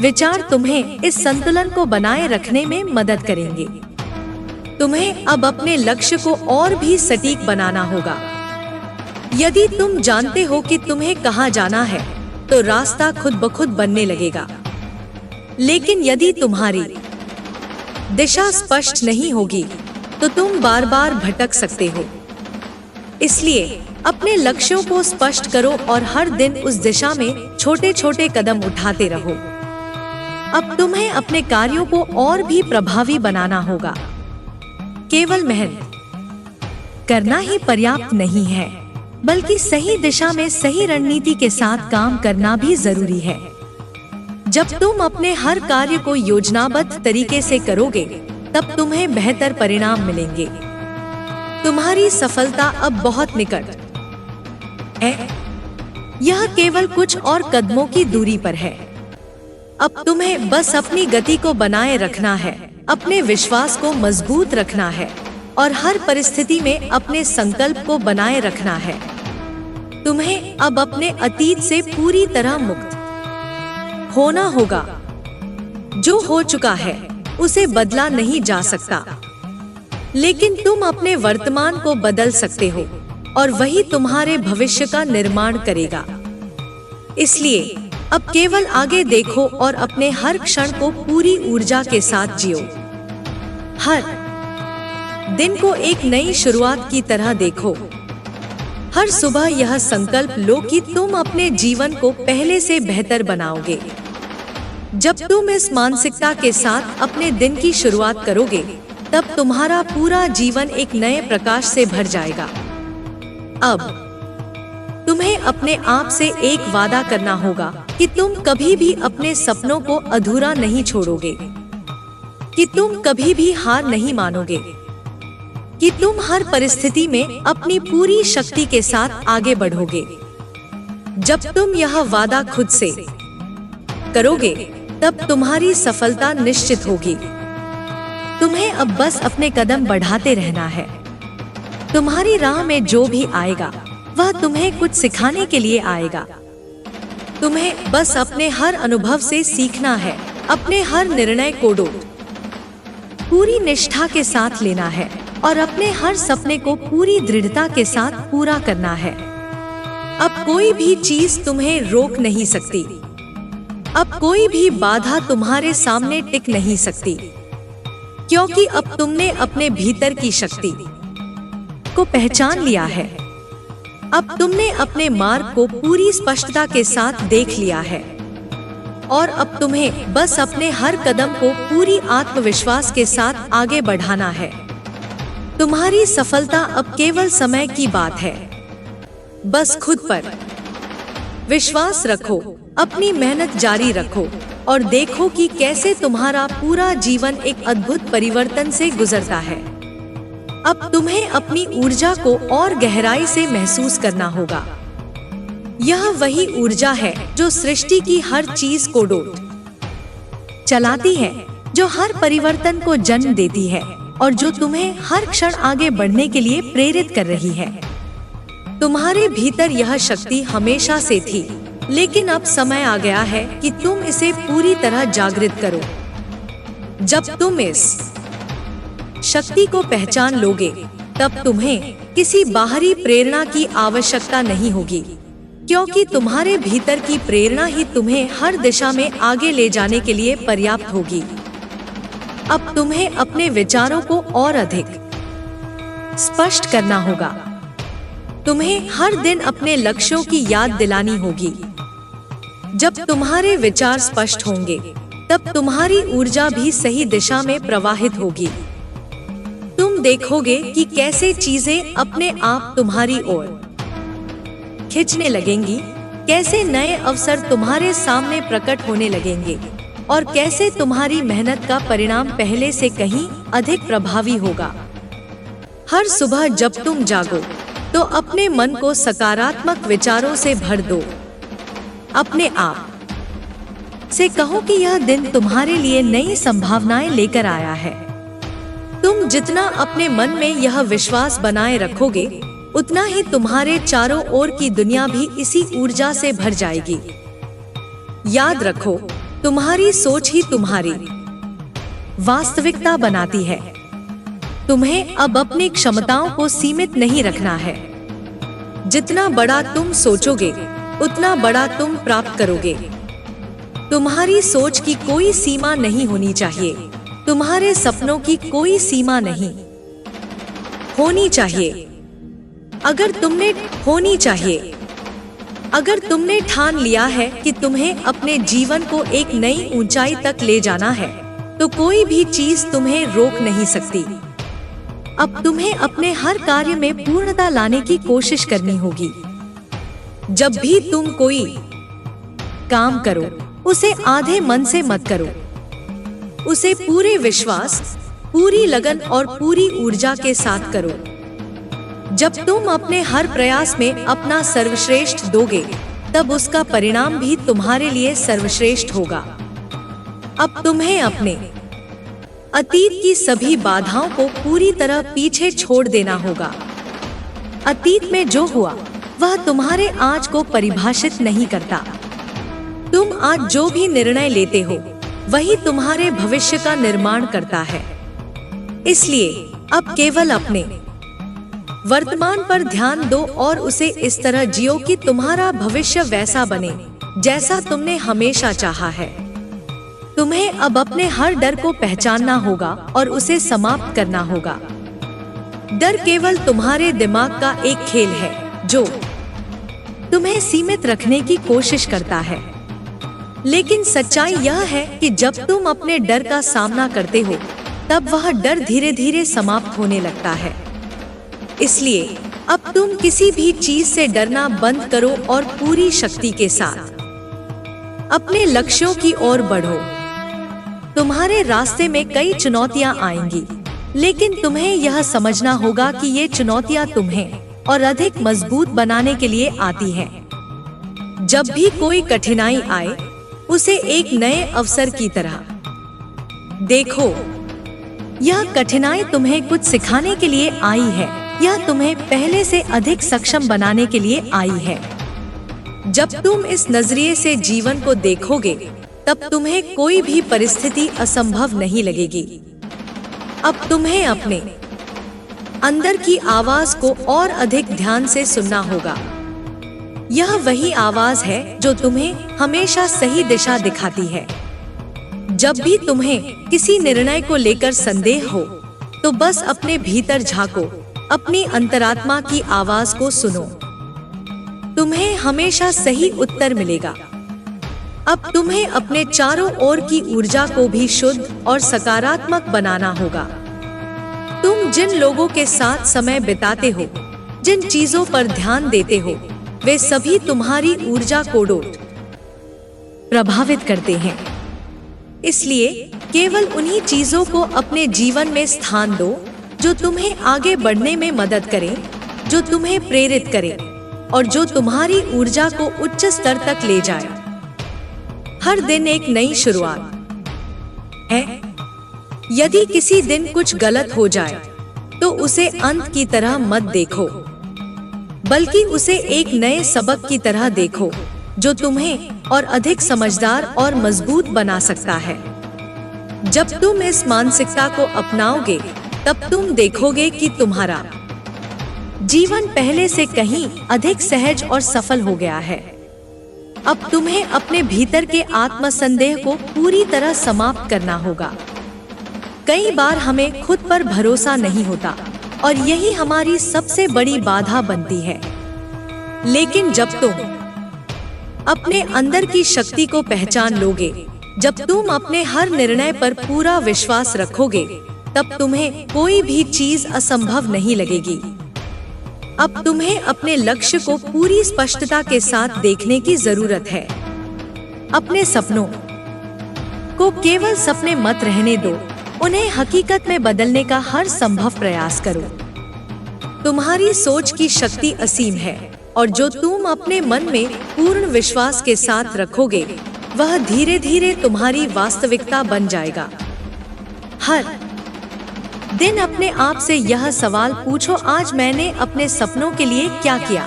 विचार तुम्हें इस संतुलन को बनाए रखने में मदद करेंगे। तुम्हें अब अपने लक्ष्य को और भी सटीक बनाना होगा। यदि तुम जानते हो कि तुम्हें कहाँ जाना है, तो रास्ता खुद ब खुद बनने लगेगा। लेकिन यदि तुम्हारी दिशा स्पष्ट नहीं होगी, तो तुम बार बार भटक सकते हो। इसलिए अपने लक्ष्यों को स्पष्ट करो और हर दिन उस दिशा में छोटे छोटे कदम उठाते रहो। अब तुम्हें अपने कार्यों को और भी प्रभावी बनाना होगा। केवल मेहनत करना ही पर्याप्त नहीं है, बल्कि सही दिशा में सही रणनीति के साथ काम करना भी जरूरी है। जब तुम अपने हर कार्य को योजनाबद्ध तरीके से करोगे, तब तुम्हें बेहतर परिणाम मिलेंगे। तुम्हारी सफलता अब बहुत निकट है। यह केवल कुछ और कदमों की दूरी पर है। अब तुम्हें बस अपनी गति को बनाए रखना है, अपने विश्वास को मजबूत रखना है और हर परिस्थिति में अपने संकल्प को बनाए रखना है। तुम्हें अब अपने अतीत से पूरी तरह मुक्त होना होगा। जो हो चुका है उसे बदला नहीं जा सकता, लेकिन तुम अपने वर्तमान को बदल सकते हो और वही तुम्हारे भविष्य का निर्माण करेगा। इसलिए अब केवल आगे देखो और अपने हर क्षण को पूरी ऊर्जा के साथ जियो। हर दिन को एक नई शुरुआत की तरह देखो। हर सुबह यह संकल्प लो कि तुम अपने जीवन को पहले से बेहतर बनाओगे। जब तुम इस मानसिकता के साथ अपने दिन की शुरुआत करोगे, तब तुम्हारा पूरा जीवन एक नए प्रकाश से भर जाएगा। अब तुम्हें अपने आप से एक वादा करना होगा कि तुम कभी भी अपने सपनों को अधूरा नहीं छोड़ोगे, कि तुम कभी भी हार नहीं मानोगे, कि तुम हर परिस्थिति में अपनी पूरी शक्ति के साथ आगे बढ़ोगे। जब तुम यह वादा खुद से करोगे, तब तुम्हारी सफलता निश्चित होगी। तुम्हें अब बस अपने कदम बढ़ाते रहना है। तुम्हारी राह में जो भी आएगा, वह तुम्हें कुछ सिखाने के लिए आएगा। तुम्हें बस अपने हर अनुभव से सीखना है, अपने हर निर्णय को पूरी निष्ठा के साथ लेना है और अपने हर सपने को पूरी दृढ़ता के साथ पूरा करना है। अब कोई भी चीज तुम्हें रोक नहीं सकती। अब कोई भी बाधा तुम्हारे सामने टिक नहीं सकती, क्योंकि अब तुमने अपने भीतर की शक्ति को पहचान लिया है। अब तुमने अपने मार्ग को पूरी स्पष्टता के साथ देख लिया है और अब तुम्हें बस अपने हर कदम को पूरी आत्मविश्वास के साथ आगे बढ़ाना है। तुम्हारी सफलता अब केवल समय की बात है। बस खुद पर विश्वास रखो, अपनी मेहनत जारी रखो और देखो कि कैसे तुम्हारा पूरा जीवन एक अद्भुत परिवर्तन से गुजरता है। अब तुम्हें अपनी ऊर्जा को और गहराई से महसूस करना होगा। यह वही ऊर्जा है जो सृष्टि की हर चीज को चलाती है, जो हर परिवर्तन को जन्म देती है और जो तुम्हें हर क्षण आगे बढ़ने के लिए प्रेरित कर रही है। तुम्हारे भीतर यह शक्ति हमेशा से थी, लेकिन अब समय आ गया है कि तुम इसे पूरी तरह जागृत करो। जब तुम इस शक्ति को पहचान लोगे, तब तुम्हें किसी बाहरी प्रेरणा की आवश्यकता नहीं होगी, क्योंकि तुम्हारे भीतर की प्रेरणा ही तुम्हें हर दिशा में आगे ले जाने के लिए पर्याप्त होगी। अब तुम्हें अपने विचारों को और अधिक स्पष्ट करना होगा। तुम्हें हर दिन अपने लक्ष्यों की याद दिलानी होगी। जब तुम्हारे विचार स्पष्ट होंगे, तब तुम्हारी ऊर्जा भी सही दिशा में प्रवाहित होगी। तुम देखोगे कि कैसे चीजें अपने आप तुम्हारी ओर खींचने लगेंगी, कैसे नए अवसर तुम्हारे सामने प्रकट होने लगेंगे और कैसे तुम्हारी मेहनत का परिणाम पहले से कहीं अधिक प्रभावी होगा। हर सुबह जब तुम जागो, तो अपने मन को सकारात्मक विचारों से भर दो। अपने आप से कहो कि यह दिन तुम्हारे लिए नई संभावनाएं लेकर आया है। तुम जितना अपने मन में यह विश्वास बनाए रखोगे, उतना ही तुम्हारे चारों ओर की दुनिया भी इसी ऊर्जा से भर जाएगी। याद रखो, तुम्हारी सोच ही तुम्हारी वास्तविकता बनाती है। तुम्हें अब अपनी क्षमताओं को सीमित नहीं रखना है। जितना बड़ा तुम सोचोगे, उतना बड़ा तुम प्राप्त करोगे। तुम्हारी सोच की कोई सीमा नहीं होनी चाहिए। तुम्हारे सपनों की कोई सीमा नहीं होनी चाहिए। अगर तुमने ठान लिया है कि तुम्हें अपने जीवन को एक नई ऊंचाई तक ले जाना है, तो कोई भी चीज तुम्हें रोक नहीं सकती। अब तुम्हें अपने हर कार्य में पूर्णता लाने की कोशिश करनी होगी। जब भी तुम कोई काम करो, उसे आधे मन से मत करो। उसे पूरे विश्वास, पूरी लगन और पूरी ऊर्जा के साथ करो। जब तुम अपने हर प्रयास में अपना सर्वश्रेष्ठ दोगे, तब उसका परिणाम भी तुम्हारे लिए सर्वश्रेष्ठ होगा। अब तुम्हें अपने अतीत की सभी बाधाओं को पूरी तरह पीछे छोड़ देना होगा। अतीत में जो हुआ, वह तुम्हारे आज को परिभाषित नहीं करता। तुम आज जो भी निर्णय लेते हो, वही तुम्हारे भविष्य का निर्माण करता है। इसलिए अब केवल अपने वर्तमान पर ध्यान दो और उसे इस तरह जियो कि तुम्हारा भविष्य वैसा बने जैसा तुमने हमेशा चाहा है। तुम्हें अब अपने हर डर को पहचानना होगा और उसे समाप्त करना होगा। डर केवल तुम्हारे दिमाग का एक खेल है जो तुम्हें सीमित रखने की कोशिश करता है। लेकिन सच्चाई यह है कि जब तुम अपने डर का सामना करते हो तब वह डर धीरे धीरे समाप्त होने लगता है। इसलिए अब तुम किसी भी चीज से डरना बंद करो और पूरी शक्ति के साथ अपने लक्ष्यों की ओर बढ़ो। तुम्हारे रास्ते में कई चुनौतियां आएंगी, लेकिन तुम्हें यह समझना होगा कि ये चुनौतियां तुम्हें और अधिक मजबूत बनाने के लिए आती हैं। जब भी कोई कठिनाई आए, उसे एक नए अवसर की तरह देखो। यह कठिनाई तुम्हें कुछ सिखाने के लिए आई है, यह तुम्हें पहले से अधिक सक्षम बनाने के लिए आई है। जब तुम इस नजरिए से जीवन को देखोगे, तब तुम्हें कोई भी परिस्थिति असंभव नहीं लगेगी। अब तुम्हें अपने अंदर की आवाज को और अधिक ध्यान से सुनना होगा। यह वही आवाज है जो तुम्हें हमेशा सही दिशा दिखाती है। जब भी तुम्हें किसी निर्णय को लेकर संदेह हो, तो बस अपने भीतर झांको, अपनी अंतरात्मा की आवाज को सुनो। तुम्हें हमेशा सही उत्तर मिलेगा। अब तुम्हें अपने चारों ओर की ऊर्जा को भी शुद्ध और सकारात्मक बनाना होगा। तुम जिन लोगों के साथ समय बिताते हो, जिन चीजों पर ध्यान देते हो, वे सभी तुम्हारी ऊर्जा को प्रभावित करते हैं। इसलिए केवल उन्हीं चीजों को अपने जीवन में स्थान दो जो तुम्हें आगे बढ़ने में मदद करें, जो तुम्हें प्रेरित करें और जो तुम्हारी ऊर्जा को उच्च स्तर तक ले जाए। हर दिन एक नई शुरुआत है। यदि किसी दिन कुछ गलत हो जाए, तो उसे अंत की तरह मत देखो, बल्कि उसे एक नए सबक की तरह देखो जो तुम्हें और अधिक समझदार और मजबूत बना सकता है। जब तुम इस मानसिकता को अपनाओगे, तब तुम देखोगे कि तुम्हारा जीवन पहले से कहीं अधिक सहज और सफल हो गया है। अब तुम्हें अपने भीतर के आत्मसंदेह को पूरी तरह समाप्त करना होगा। कई बार हमें खुद पर भरोसा नहीं होता और यही हमारी सबसे बड़ी बाधा बनती है। लेकिन जब तुम अपने अंदर की शक्ति को पहचान लोगे, जब तुम अपने हर निर्णय पर पूरा विश्वास रखोगे, तब तुम्हें कोई भी चीज असंभव नहीं लगेगी। अब तुम्हें अपने लक्ष्य को पूरी स्पष्टता के साथ देखने की जरूरत है। अपने सपनों को केवल सपने मत रहने दो, उन्हें हकीकत में बदलने का हर संभव प्रयास करो। तुम्हारी सोच की शक्ति असीम है और जो तुम अपने मन में पूर्ण विश्वास के साथ रखोगे, वह धीरे धीरे तुम्हारी वास्तविकता बन जाएगा। हर दिन अपने आप से यह सवाल पूछो, आज मैंने अपने सपनों के लिए क्या किया?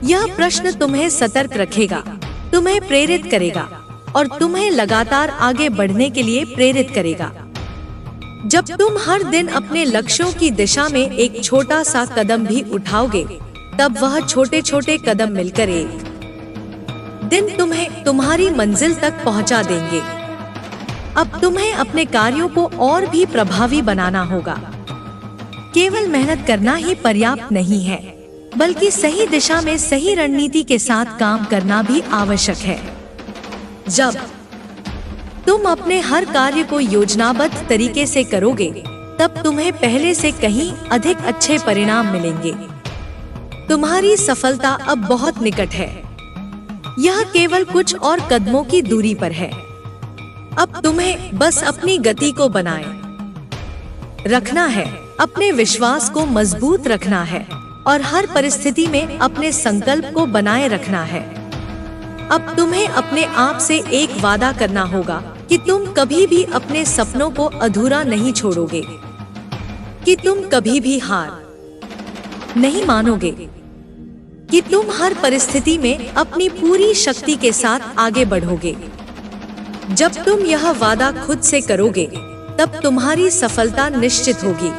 यह प्रश्न तुम्हें सतर्क रखेगा, तुम्हें प्रेरित करेगा और तुम्हें लगातार आगे बढ़ने के लिए प्रेरित करेगा। जब तुम हर दिन अपने लक्ष्यों की दिशा में एक छोटा सा कदम भी उठाओगे, तब वह छोटे छोटे कदम मिलकर एक दिन तुम्हें तुम्हारी मंजिल तक पहुंचा देंगे। अब तुम्हें अपने कार्यों को और भी प्रभावी बनाना होगा। केवल मेहनत करना ही पर्याप्त नहीं है, बल्कि सही दिशा में सही रणनीति के साथ काम करना भी आवश्यक है। जब तुम अपने हर कार्य को योजनाबद्ध तरीके से करोगे, तब तुम्हें पहले से कहीं अधिक अच्छे परिणाम मिलेंगे। तुम्हारी सफलता अब बहुत निकट है। यह केवल कुछ और कदमों की दूरी पर है। अब तुम्हें बस अपनी गति को बनाए रखना है, अपने विश्वास को मजबूत रखना है और हर परिस्थिति में अपने संकल्प को बनाए रखना है। अब तुम्हें अपने आप से एक वादा करना होगा कि तुम कभी भी अपने सपनों को अधूरा नहीं छोड़ोगे, कि तुम कभी भी हार नहीं मानोगे, कि तुम हर परिस्थिति में अपनी पूरी शक्ति के साथ आगे बढ़ोगे। जब तुम यह वादा खुद से करोगे, तब तुम्हारी सफलता निश्चित होगी।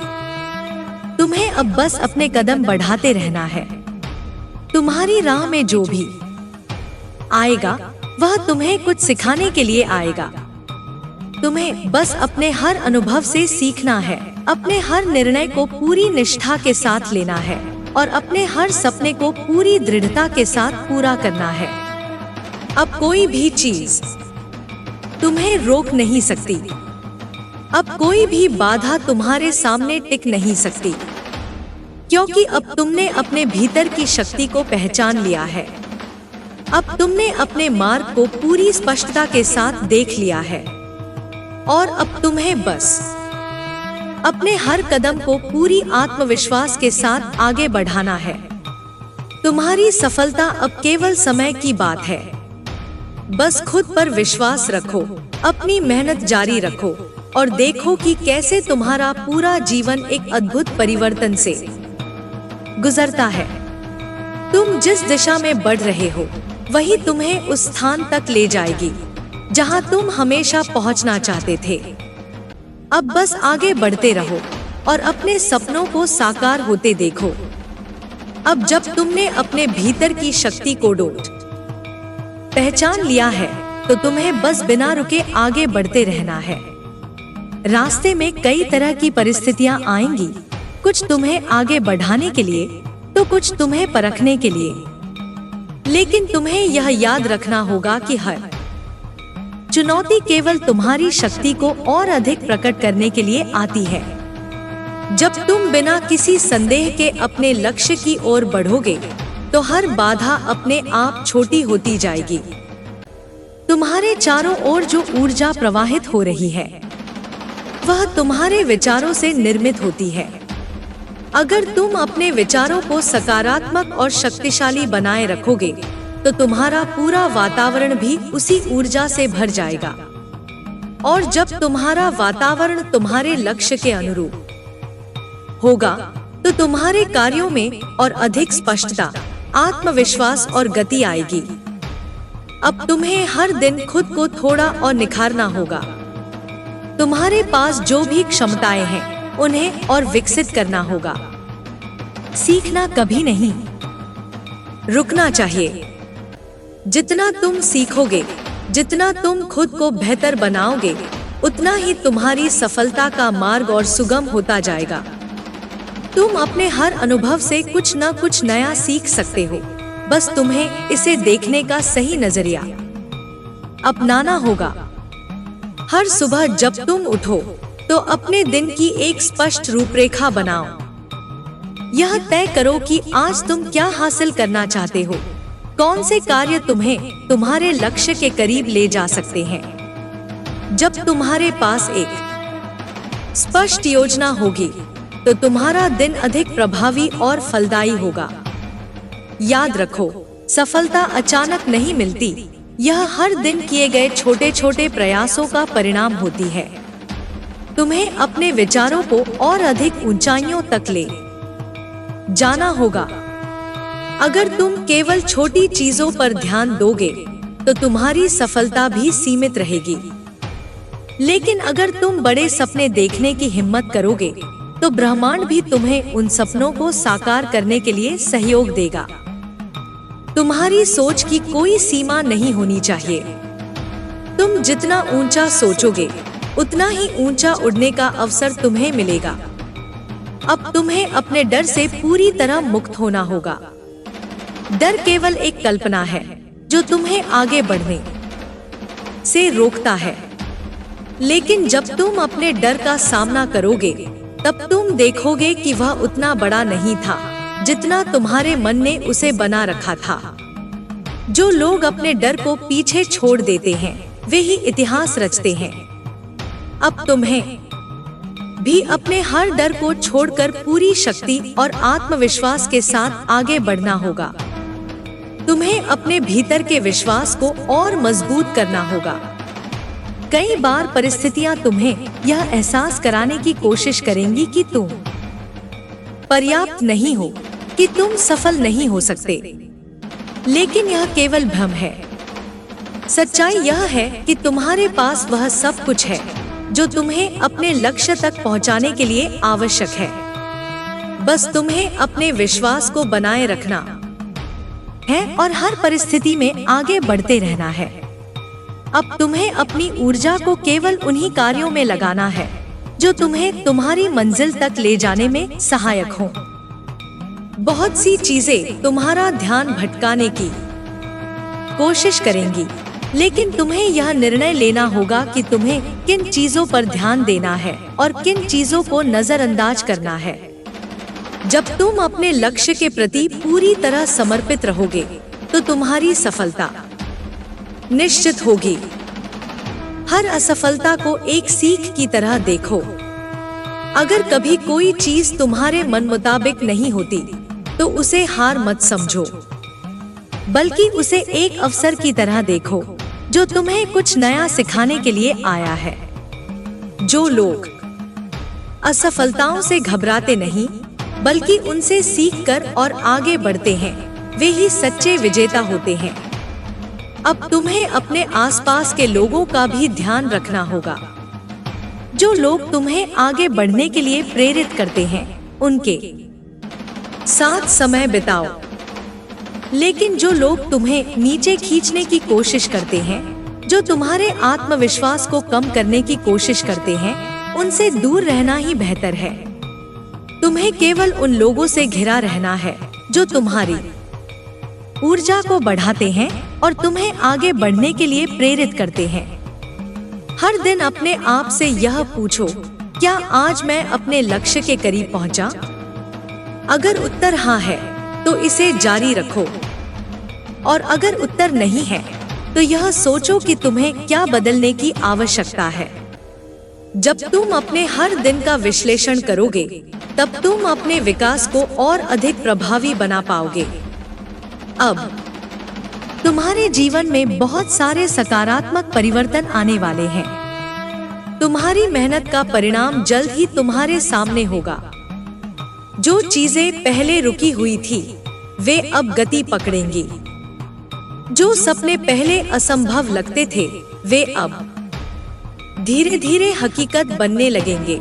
तुम्हें अब बस अपने कदम बढ़ाते रहना है। तुम्हारी राह में जो भी आएगा, वह तुम्हें कुछ सिखाने के लिए आएगा तुम्हें बस अपने हर अनुभव से सीखना है, अपने हर निर्णय को पूरी निष्ठा के साथ लेना है और अपने हर सपने को पूरी दृढ़ता के साथ पूरा करना है। अब कोई भी चीज तुम्हें रोक नहीं सकती। अब कोई भी बाधा तुम्हारे सामने टिक नहीं सकती, क्योंकि अब तुमने अपने भीतर की शक्ति को पहचान लिया है। अब तुमने अपने मार्ग को पूरी स्पष्टता के साथ देख लिया है और अब तुम्हें बस अपने हर कदम को पूरी आत्मविश्वास के साथ आगे बढ़ाना है। तुम्हारी सफलता अब केवल समय की बात है। बस खुद पर विश्वास रखो, अपनी मेहनत जारी रखो और देखो कि कैसे तुम्हारा पूरा जीवन एक अद्भुत परिवर्तन से गुजरता है। तुम जिस दिशा में बढ़ रहे हो वही तुम्हें उस स्थान तक ले जाएगी जहां तुम हमेशा पहुंचना चाहते थे। अब बस आगे बढ़ते रहो और अपने सपनों को साकार होते देखो। अब जब तुमने अपने भीतर की शक्ति को पहचान लिया है तो तुम्हें बस बिना रुके आगे बढ़ते रहना है। रास्ते में कई तरह की परिस्थितियां आएंगी, कुछ तुम्हें आगे बढ़ाने के लिए तो कुछ तुम्हें परखने के लिए। लेकिन तुम्हें यह याद रखना होगा कि हर चुनौती केवल तुम्हारी शक्ति को और अधिक प्रकट करने के लिए आती है। जब तुम बिना किसी संदेह के अपने लक्ष्य की ओर बढ़ोगे तो हर बाधा अपने आप छोटी होती जाएगी। तुम्हारे चारों ओर जो ऊर्जा प्रवाहित हो रही है वह तुम्हारे विचारों से निर्मित होती है। अगर तुम अपने विचारों को सकारात्मक और शक्तिशाली बनाए रखोगे तो तुम्हारा पूरा वातावरण भी उसी ऊर्जा से भर जाएगा। और जब तुम्हारा वातावरण तुम्हारे लक्ष्य के अनुरूप होगा तो तुम्हारे कार्यों में और अधिक स्पष्टता, आत्मविश्वास और गति आएगी। अब तुम्हें हर दिन खुद को थोड़ा और निखारना होगा। तुम्हारे पास जो भी क्षमताएं हैं उन्हें और विकसित करना होगा। सीखना कभी नहीं रुकना चाहिए। जितना तुम सीखोगे, जितना तुम खुद को बेहतर बनाओगे, उतना ही तुम्हारी सफलता का मार्ग और सुगम होता जाएगा। तुम अपने हर अनुभव से कुछ न कुछ नया सीख सकते हो, बस तुम्हें इसे देखने का सही नजरिया अपनाना होगा। हर सुबह जब तुम उठो तो अपने दिन की एक स्पष्ट रूपरेखा बनाओ। यह तय करो कि आज तुम क्या हासिल करना चाहते हो, कौन से कार्य तुम्हें तुम्हारे लक्ष्य के करीब ले जा सकते हैं। जब तुम्हारे पास एक स्पष्ट योजना होगी तो तुम्हारा दिन अधिक प्रभावी और फलदायी होगा। याद रखो, सफलता अचानक नहीं मिलती, यह हर दिन किए गए छोटे छोटे प्रयासों का परिणाम होती है। तुम्हें अपने विचारों को और अधिक ऊंचाइयों तक ले जाना होगा। अगर तुम केवल छोटी चीजों पर ध्यान दोगे तो तुम्हारी सफलता भी सीमित रहेगी। लेकिन अगर तुम बड़े सपने देखने की हिम्मत करोगे तो ब्रह्मांड भी तुम्हें उन सपनों को साकार करने के लिए सहयोग देगा। तुम्हारी सोच की कोई सीमा नहीं होनी चाहिए। तुम जितना ऊंचा सोचोगे उतना ही ऊंचा उड़ने का अवसर तुम्हें मिलेगा। अब तुम्हें अपने डर से पूरी तरह मुक्त होना होगा। डर केवल एक कल्पना है जो तुम्हें आगे बढ़ने से रोकता है। लेकिन जब तुम अपने डर का सामना करोगे तब तुम देखोगे कि वह उतना बड़ा नहीं था जितना तुम्हारे मन ने उसे बना रखा था। जो लोग अपने डर को पीछे छोड़ देते हैं वे ही इतिहास रचते हैं। अब तुम्हें भी अपने हर डर को छोड़कर पूरी शक्ति और आत्मविश्वास के साथ आगे बढ़ना होगा। तुम्हें अपने भीतर के विश्वास को और मजबूत करना होगा। कई बार परिस्थितियां तुम्हें यह एहसास कराने की कोशिश करेंगी कि तुम पर्याप्त नहीं हो, कि तुम सफल नहीं हो सकते। लेकिन यह केवल भ्रम है। सच्चाई यह है कि तुम्हारे पास वह सब कुछ है जो तुम्हें अपने लक्ष्य तक पहुंचाने के लिए आवश्यक है। बस तुम्हें अपने विश्वास को बनाए रखना है और हर परिस्थिति में आगे बढ़ते रहना है। अब तुम्हें अपनी ऊर्जा को केवल उन्हीं कार्यों में लगाना है जो तुम्हें तुम्हारी मंजिल तक ले जाने में सहायक हों। बहुत सी चीजें तुम्हारा ध्यान भटकाने की कोशिश करेंगी, लेकिन तुम्हें यह निर्णय लेना होगा कि तुम्हें किन चीजों पर ध्यान देना है और किन चीजों को नजरअंदाज करना है। जब तुम अपने लक्ष्य के प्रति पूरी तरह समर्पित रहोगे तो तुम्हारी सफलता निश्चित होगी। हर असफलता को एक सीख की तरह देखो। अगर कभी कोई चीज तुम्हारे मन मुताबिक नहीं होती तो उसे हार मत समझो, बल्कि उसे एक अवसर की तरह देखो जो तुम्हें कुछ नया सिखाने के लिए आया है। जो लोग असफलताओं से घबराते नहीं बल्कि उनसे सीखकर और आगे बढ़ते हैं, वे ही सच्चे विजेता होते हैं। अब तुम्हें अपने आसपास के लोगों का भी ध्यान रखना होगा। जो लोग तुम्हें आगे बढ़ने के लिए प्रेरित करते हैं, उनके साथ समय बिताओ। लेकिन जो लोग तुम्हें नीचे खींचने की कोशिश करते हैं, जो तुम्हारे आत्मविश्वास को कम करने की कोशिश करते हैं, उनसे दूर रहना ही बेहतर है। तुम्हें केवल उन लोगों से घिरा रहना है जो तुम्हारी ऊर्जा को बढ़ाते हैं और तुम्हें आगे बढ़ने के लिए प्रेरित करते हैं। हर दिन अपने आप से यह पूछो, क्या आज मैं अपने लक्ष्य के करीब पहुंचा? अगर उत्तर हाँ है तो इसे जारी रखो, और अगर उत्तर नहीं है तो यह सोचो कि तुम्हें क्या बदलने की आवश्यकता है। जब तुम अपने हर दिन का विश्लेषण करोगे, तब तुम अपने विकास को और अधिक प्रभावी बना पाओगे। अब तुम्हारे जीवन में बहुत सारे सकारात्मक परिवर्तन आने वाले हैं। तुम्हारी मेहनत का परिणाम जल्द ही तुम्हारे सामने होगा। जो चीजें पहले रुकी हुई थी, वे अब गति पकड़ेंगी। जो सपने पहले असंभव लगते थे, वे अब धीरे धीरे हकीकत बनने लगेंगे।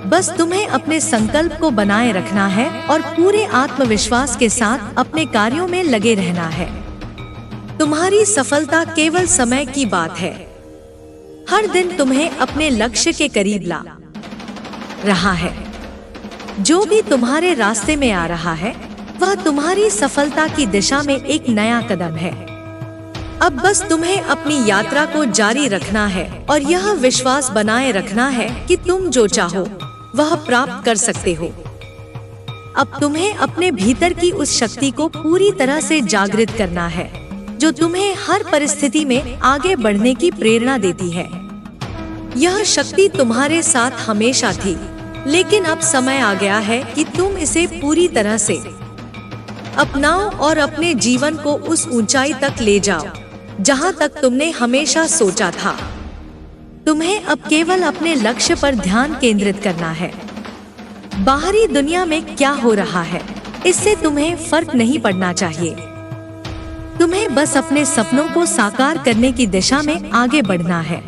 बस तुम्हें अपने संकल्प को बनाए रखना है और पूरे आत्मविश्वास के साथ अपने कार्यों में लगे रहना है। तुम्हारी सफलता केवल समय की बात है। हर दिन तुम्हें अपने लक्ष्य के करीब ला रहा है। जो भी तुम्हारे रास्ते में आ रहा है, वह तुम्हारी सफलता की दिशा में एक नया कदम है। अब बस तुम्हें अपनी यात्रा को जारी रखना है और यह विश्वास बनाए रखना है कि तुम जो चाहो वह प्राप्त कर सकते हो। अब तुम्हें अपने भीतर की उस शक्ति को पूरी तरह से जागृत करना है जो तुम्हें हर परिस्थिति में आगे बढ़ने की प्रेरणा देती है। यह शक्ति तुम्हारे साथ हमेशा थी, लेकिन अब समय आ गया है कि तुम इसे पूरी तरह से अपनाओ और अपने जीवन को उस ऊंचाई तक ले जाओ जहां तक तुमने हमेशा सोचा था। तुम्हें अब केवल अपने लक्ष्य पर ध्यान केंद्रित करना है। बाहरी दुनिया में क्या हो रहा है, इससे तुम्हें फर्क नहीं पड़ना चाहिए। तुम्हें बस अपने सपनों को साकार करने की दिशा में आगे बढ़ना है।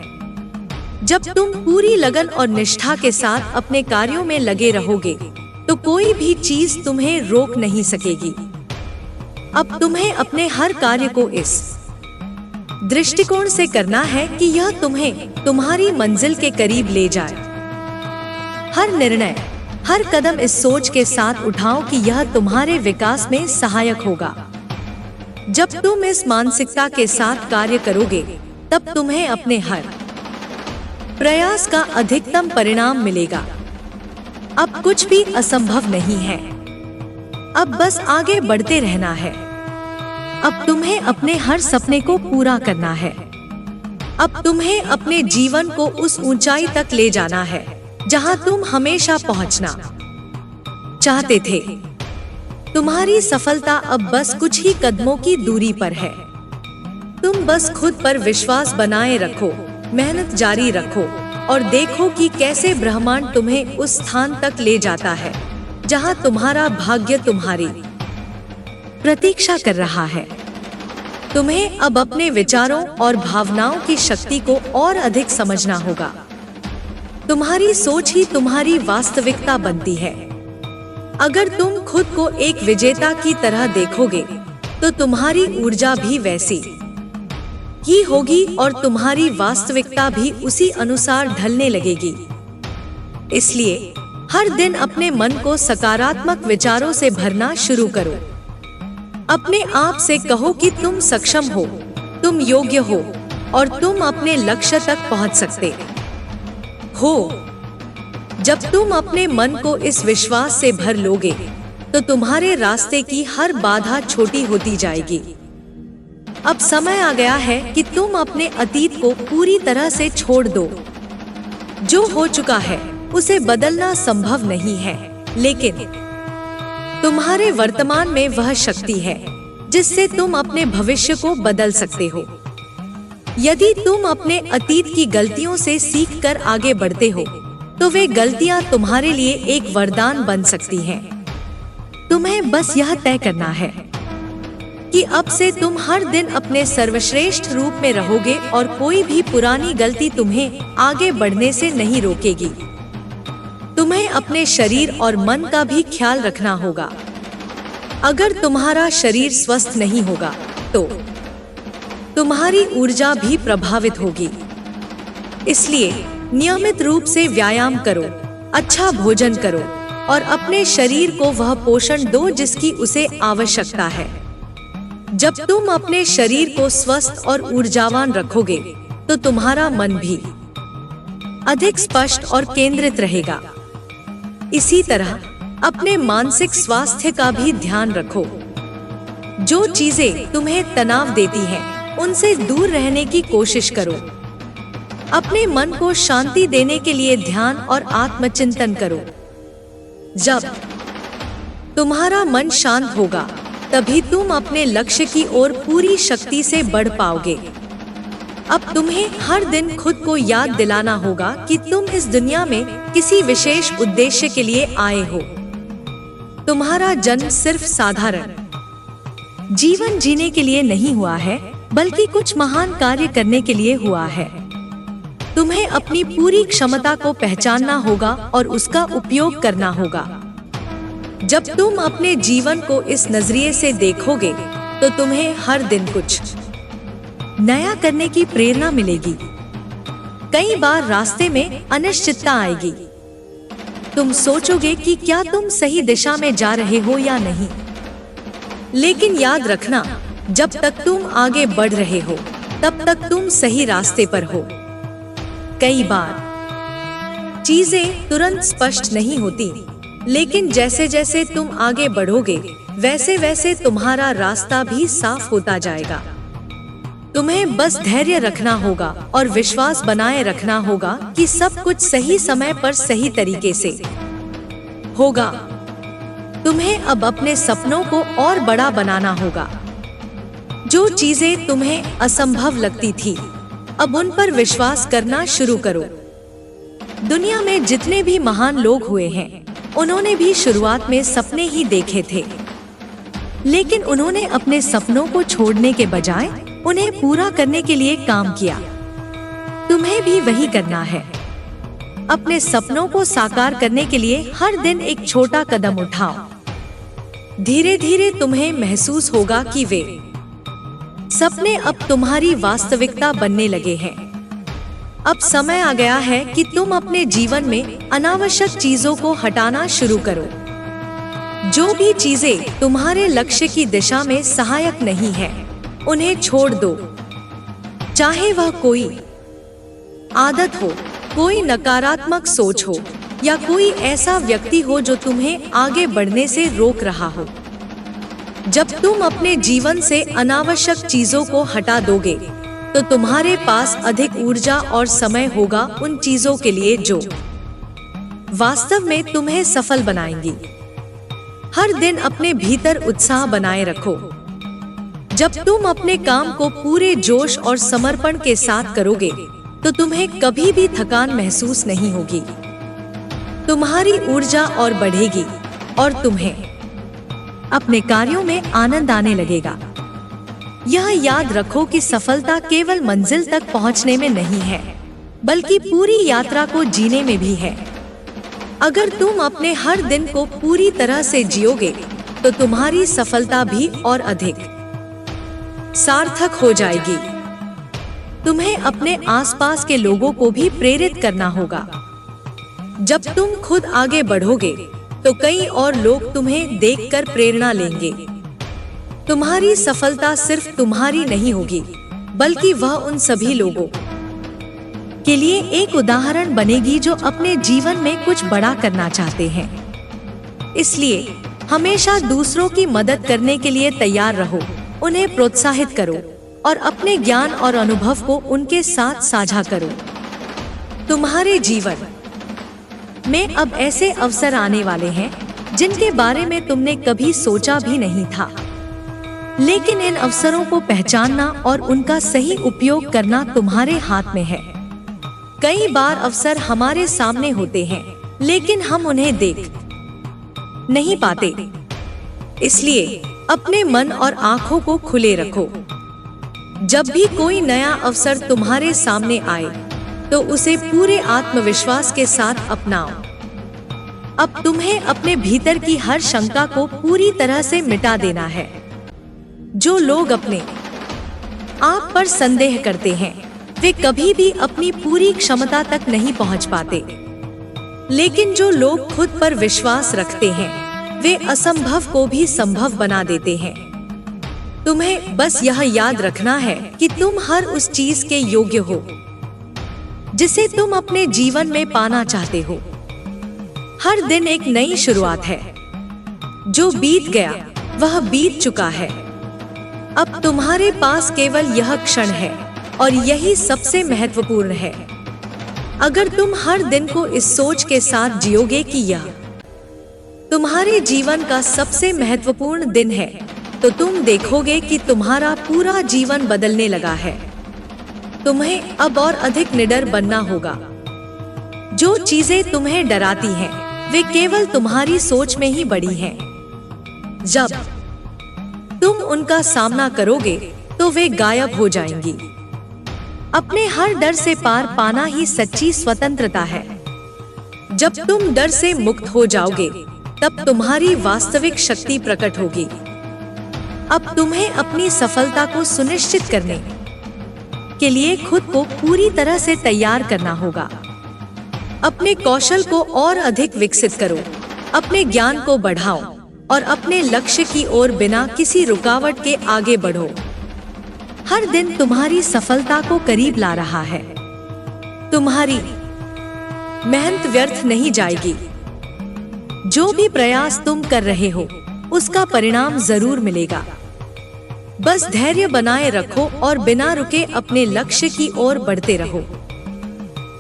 जब तुम पूरी लगन और निष्ठा के साथ अपने कार्यों में लगे रहोगे, तो कोई भी चीज तुम्हें रोक नहीं सकेगी। अब तुम्हें अपने हर कार्य को इस दृष्टिकोण से करना है कि यह तुम्हें तुम्हारी मंजिल के करीब ले जाए। हर निर्णय, हर कदम इस सोच के साथ उठाओ कि यह तुम्हारे विकास में सहायक होगा। जब तुम इस मानसिकता के साथ कार्य करोगे, तब तुम्हें अपने हर प्रयास का अधिकतम परिणाम मिलेगा। अब कुछ भी असंभव नहीं है। अब बस आगे बढ़ते रहना है। अब तुम्हें अपने हर सपने को पूरा करना है। अब तुम्हें अपने जीवन को उस ऊंचाई तक ले जाना है जहां तुम हमेशा पहुंचना चाहते थे। तुम्हारी सफलता अब बस कुछ ही कदमों की दूरी पर है। तुम बस खुद पर विश्वास बनाए रखो, मेहनत जारी रखो और देखो कि कैसे ब्रह्मांड तुम्हें उस स्थान तक ले जाता है जहां तुम्हारा भाग्य तुम्हारी प्रतीक्षा कर रहा है। तुम्हें अब अपने विचारों और भावनाओं की शक्ति को और अधिक समझना होगा। तुम्हारी सोच ही तुम्हारी वास्तविकता बनती है। अगर तुम खुद को एक विजेता की तरह देखोगे, तो तुम्हारी ऊर्जा भी वैसी ही होगी और तुम्हारी वास्तविकता भी उसी अनुसार ढलने लगेगी। इसलिए हर दिन अपने मन को सकारात्मक विचारों से भरना शुरू करो। अपने आप से कहो कि तुम सक्षम हो, तुम योग्य हो और तुम अपने लक्ष्य तक पहुंच सकते हो। जब तुम अपने मन को इस विश्वास से भर लोगे तो तुम्हारे रास्ते की हर बाधा छोटी होती जाएगी। अब समय आ गया है कि तुम अपने अतीत को पूरी तरह से छोड़ दो। जो हो चुका है उसे बदलना संभव नहीं है, लेकिन तुम्हारे वर्तमान में वह शक्ति है जिससे तुम अपने भविष्य को बदल सकते हो। यदि तुम अपने अतीत की गलतियों से सीखकर आगे बढ़ते हो तो वे गलतियां तुम्हारे लिए एक वरदान बन सकती हैं। तुम्हें बस यह तय करना है कि अब से तुम हर दिन अपने सर्वश्रेष्ठ रूप में रहोगे और कोई भी पुरानी गलती तुम्हें आगे बढ़ने से नहीं रोकेगी। तुम्हें अपने शरीर और मन का भी ख्याल रखना होगा। अगर तुम्हारा शरीर स्वस्थ नहीं होगा तो तुम्हारी ऊर्जा भी प्रभावित होगी। इसलिए नियमित रूप से व्यायाम करो, अच्छा भोजन करो और अपने शरीर को वह पोषण दो जिसकी उसे आवश्यकता है। जब तुम अपने शरीर को स्वस्थ और ऊर्जावान रखोगे तो तुम्हारा मन भी अधिक स्पष्ट और केंद्रित रहेगा। इसी तरह अपने मानसिक स्वास्थ्य का भी ध्यान रखो। जो चीजें तुम्हें तनाव देती हैं, उनसे दूर रहने की कोशिश करो। अपने मन को शांति देने के लिए ध्यान और आत्मचिंतन करो। जब तुम्हारा मन शांत होगा तभी तुम अपने लक्ष्य की ओर पूरी शक्ति से बढ़ पाओगे। अब तुम्हें हर दिन खुद को याद दिलाना होगा कि तुम इस दुनिया में किसी विशेष उद्देश्य के लिए आए हो। तुम्हारा जन्म सिर्फ साधारण जीवन जीने के लिए नहीं हुआ है, बल्कि कुछ महान कार्य करने के लिए हुआ है। तुम्हें अपनी पूरी क्षमता को पहचानना होगा और उसका उपयोग करना होगा। जब तुम अपने जीवन को इस नजरिए से देखोगे तो तुम्हें हर दिन कुछ नया करने की प्रेरणा मिलेगी। कई बार रास्ते में अनिश्चितता आएगी। तुम सोचोगे कि क्या तुम सही दिशा में जा रहे हो या नहीं। लेकिन याद रखना, जब तक तुम आगे बढ़ रहे हो तब तक तुम सही रास्ते पर हो। कई बार चीजें तुरंत स्पष्ट नहीं होती, लेकिन जैसे जैसे तुम आगे बढ़ोगे वैसे वैसे तुम्हारा रास्ता भी साफ होता जाएगा। तुम्हें बस धैर्य रखना होगा और विश्वास बनाए रखना होगा कि सब कुछ सही समय पर सही तरीके से होगा। तुम्हें अब अपने सपनों को और बड़ा बनाना होगा। जो चीजें तुम्हें असंभव लगती थी, अब उन पर विश्वास करना शुरू करो। दुनिया में जितने भी महान लोग हुए हैं, उन्होंने भी शुरुआत में सपने ही देखे थे, लेकिन उन्होंने अपने सपनों को छोड़ने के बजाय उन्हें पूरा करने के लिए काम किया। तुम्हें भी वही करना है। अपने सपनों को साकार करने के लिए हर दिन एक छोटा कदम उठाओ। धीरे धीरे तुम्हें महसूस होगा कि वे सपने अब तुम्हारी वास्तविकता बनने लगे हैं। अब समय आ गया है कि तुम अपने जीवन में अनावश्यक चीजों को हटाना शुरू करो। जो भी चीजें तुम्हारे लक्ष्य की दिशा में सहायक नहीं है, उन्हें छोड़ दो। चाहे वह कोई आदत हो, कोई नकारात्मक सोच हो या कोई ऐसा व्यक्ति हो जो तुम्हें आगे बढ़ने से रोक रहा हो। जब तुम अपने जीवन से अनावश्यक चीजों को हटा दोगे तो तुम्हारे पास अधिक ऊर्जा और समय होगा उन चीजों के लिए जो वास्तव में तुम्हें सफल बनाएंगी। हर दिन अपने भीतर उत्साह बनाए रखो। जब तुम अपने काम को पूरे जोश और समर्पण के साथ करोगे तो तुम्हें कभी भी थकान महसूस नहीं होगी। तुम्हारी ऊर्जा और बढ़ेगी और तुम्हें अपने कार्यों में आनंद आने लगेगा। यह याद रखो कि सफलता केवल मंजिल तक पहुंचने में नहीं है, बल्कि पूरी यात्रा को जीने में भी है। अगर तुम अपने हर दिन को पूरी तरह से जियोगे तो तुम्हारी सफलता भी और अधिक सार्थक हो जाएगी। तुम्हें अपने आसपास के लोगों को भी प्रेरित करना होगा। जब तुम खुद आगे बढ़ोगे तो कई और लोग तुम्हें देखकर प्रेरणा लेंगे। तुम्हारी सफलता सिर्फ तुम्हारी नहीं होगी, बल्कि वह उन सभी लोगों के लिए एक उदाहरण बनेगी जो अपने जीवन में कुछ बड़ा करना चाहते हैं। इसलिए हमेशा दूसरों की मदद करने के लिए तैयार रहो, उन्हें प्रोत्साहित करो और अपने ज्ञान और अनुभव को उनके साथ साझा करो। तुम्हारे जीवन में अब ऐसे अवसर आने वाले हैं जिनके बारे में तुमने कभी सोचा भी नहीं था, लेकिन इन अवसरों को पहचानना और उनका सही उपयोग करना तुम्हारे हाथ में है। कई बार अवसर हमारे सामने होते हैं, लेकिन हम उन्हें देख नहीं पाते। इसलिए अपने मन और आंखों को खुले रखो। जब भी कोई नया अवसर तुम्हारे सामने आए तो उसे पूरे आत्मविश्वास के साथ अपनाओ। अब तुम्हें अपने भीतर की हर शंका को पूरी तरह से मिटा देना है। जो लोग अपने आप पर संदेह करते हैं वे कभी भी अपनी पूरी क्षमता तक नहीं पहुंच पाते, लेकिन जो लोग खुद पर विश्वास रखते हैं वे असंभव को भी संभव बना देते हैं। तुम्हें बस यह याद रखना है कि तुम हर उस चीज के योग्य हो जिसे तुम अपने जीवन में पाना चाहते हो। हर दिन एक नई शुरुआत है। जो बीत गया वह बीत चुका है। अब तुम्हारे पास केवल यह क्षण है और यही सबसे महत्वपूर्ण है। अगर तुम हर दिन को इस सोच के साथ जियोगे कि यह तुम्हारे जीवन का सबसे महत्वपूर्ण दिन है, तो तुम देखोगे कि तुम्हारा पूरा जीवन बदलने लगा है। तुम्हें अब और अधिक निडर बनना होगा। जो चीजें तुम्हें डराती हैं, वे केवल तुम्हारी सोच में ही बड़ी हैं। जब तुम उनका सामना करोगे तो वे गायब हो जाएंगी। अपने हर डर से पार पाना ही सच्ची स्वतंत्रता है। जब तुम डर से मुक्त हो जाओगे, तब तुम्हारी वास्तविक शक्ति प्रकट होगी। अब तुम्हें अपनी सफलता को सुनिश्चित करने के लिए खुद को पूरी तरह से तैयार करना होगा। अपने कौशल को और अधिक विकसित करो, अपने ज्ञान को बढ़ाओ और अपने लक्ष्य की ओर बिना किसी रुकावट के आगे बढ़ो। हर दिन तुम्हारी सफलता को करीब ला रहा है। तुम्हारी मेहनत व्यर्थ नहीं जाएगी। जो भी प्रयास तुम कर रहे हो, उसका परिणाम जरूर मिलेगा। बस धैर्य बनाए रखो और बिना रुके अपने लक्ष्य की ओर बढ़ते रहो।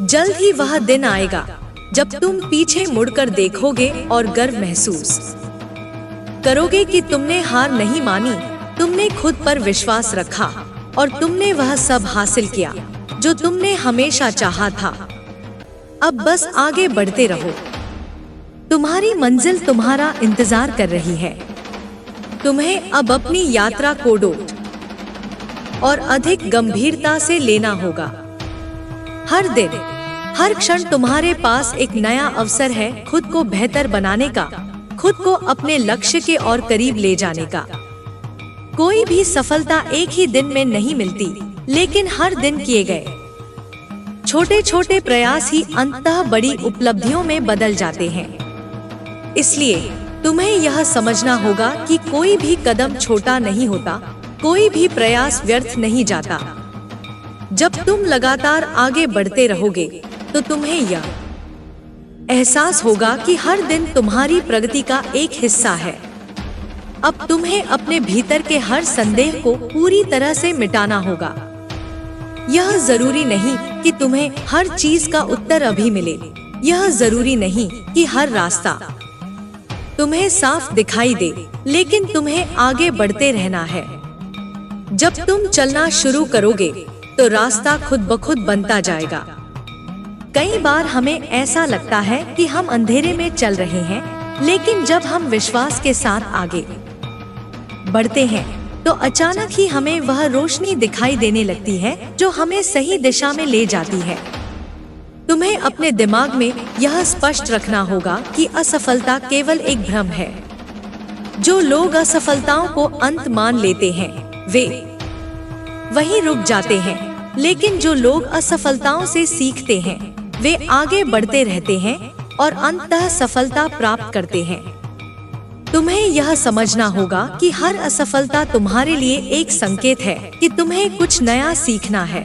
जल्द ही वह दिन आएगा जब तुम पीछे मुड़कर देखोगे और गर्व महसूस करोगे कि तुमने हार नहीं मानी, तुमने खुद पर विश्वास रखा और तुमने वह सब हासिल किया जो तुमने हमेशा चाहा था। अब बस आगे बढ़ते रहो। तुम्हारी मंजिल तुम्हारा इंतजार कर रही है। तुम्हें अब अपनी यात्रा को और अधिक गंभीरता से लेना होगा। हर दिन, हर क्षण तुम्हारे पास एक नया अवसर है खुद को बेहतर बनाने का, खुद को अपने लक्ष्य के और करीब ले जाने का। कोई भी सफलता एक ही दिन में नहीं मिलती, लेकिन हर दिन किए गए छोटे छोटे प्रयास ही अंततः बड़ी उपलब्धियों में बदल जाते हैं। इसलिए तुम्हें यह समझना होगा कि कोई भी कदम छोटा नहीं होता, कोई भी प्रयास व्यर्थ नहीं जाता। जब तुम लगातार आगे बढ़ते रहोगे तो तुम्हें यह एहसास होगा कि हर दिन तुम्हारी प्रगति का एक हिस्सा है। अब तुम्हें अपने भीतर के हर संदेह को पूरी तरह से मिटाना होगा। यह जरूरी नहीं कि तुम्हें हर चीज का उत्तर अभी मिले। यह जरूरी नहीं कि हर रास्ता तुम्हें साफ दिखाई दे, लेकिन तुम्हें आगे बढ़ते रहना है। जब तुम चलना शुरू करोगे तो रास्ता खुद ब खुद बनता जाएगा। कई बार हमें ऐसा लगता है कि हम अंधेरे में चल रहे हैं, लेकिन जब हम विश्वास के साथ आगे बढ़ते हैं तो अचानक ही हमें वह रोशनी दिखाई देने लगती है जो हमें सही दिशा में ले जाती है। तुम्हें अपने दिमाग में यह स्पष्ट रखना होगा कि असफलता केवल एक भ्रम है। जो लोग असफलताओं को अंत मान लेते हैं वे वहीं रुक जाते हैं, लेकिन जो लोग असफलताओं से सीखते हैं वे आगे बढ़ते रहते हैं और अंततः सफलता प्राप्त करते हैं। तुम्हें यह समझना होगा कि हर असफलता तुम्हारे लिए एक संकेत है कि तुम्हें कुछ नया सीखना है।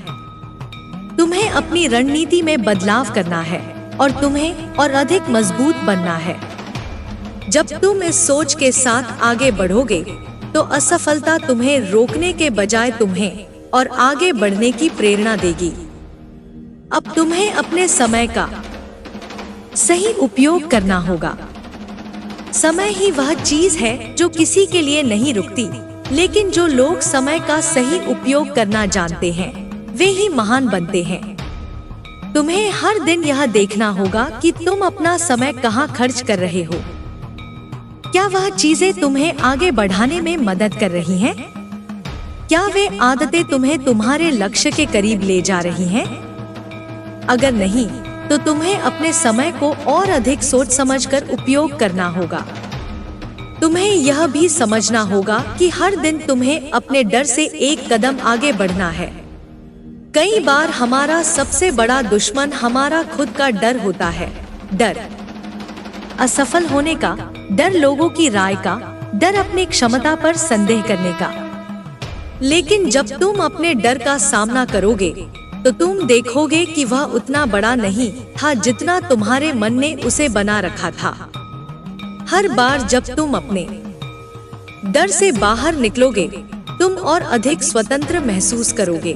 तुम्हें अपनी रणनीति में बदलाव करना है और तुम्हें और अधिक मजबूत बनना है। जब तुम इस सोच के साथ आगे बढ़ोगे तो असफलता तुम्हें रोकने के बजाय तुम्हें और आगे बढ़ने की प्रेरणा देगी। अब तुम्हें अपने समय का सही उपयोग करना होगा। समय ही वह चीज है जो किसी के लिए नहीं रुकती, लेकिन जो लोग समय का सही उपयोग करना जानते हैं वे ही महान बनते हैं। तुम्हें हर दिन यह देखना होगा कि तुम अपना समय कहाँ खर्च कर रहे हो। क्या वह चीजें तुम्हें आगे बढ़ाने में मदद कर रही हैं? क्या वे आदतें तुम्हें तुम्हारे लक्ष्य के करीब ले जा रही हैं? अगर नहीं, तो तुम्हें अपने समय को और अधिक सोच समझकर उपयोग करना होगा। तुम्हें यह भी समझना होगा कि हर दिन तुम्हें अपने डर से एक कदम आगे बढ़ना है। कई बार हमारा सबसे बड़ा दुश्मन हमारा खुद का डर होता है। डर असफल होने का, डर लोगों की राय का, डर अपनी क्षमता पर संदेह करने का। लेकिन जब तुम अपने डर का सामना करोगे तो तुम देखोगे कि वह उतना बड़ा नहीं था जितना तुम्हारे मन ने उसे बना रखा था। हर बार जब तुम अपने डर से बाहर निकलोगे तुम और अधिक स्वतंत्र महसूस करोगे।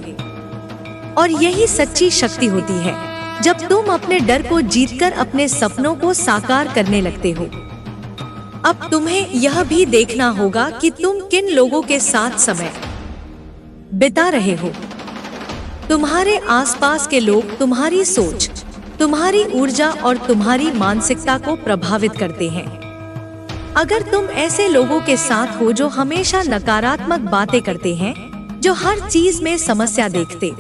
और यही सच्ची शक्ति होती है जब तुम अपने डर को जीतकर अपने सपनों को साकार करने लगते हो। अब तुम्हें यह भी देखना होगा कि तुम किन लोगों के साथ समय बिता रहे हो। तुम्हारे आसपास के लोग तुम्हारी सोच, तुम्हारी ऊर्जा और तुम्हारी मानसिकता को प्रभावित करते हैं। अगर तुम ऐसे लोगों के साथ हो जो हमेशा नकारात्मक बातें करते हैं, जो हर चीज में समस्या देखते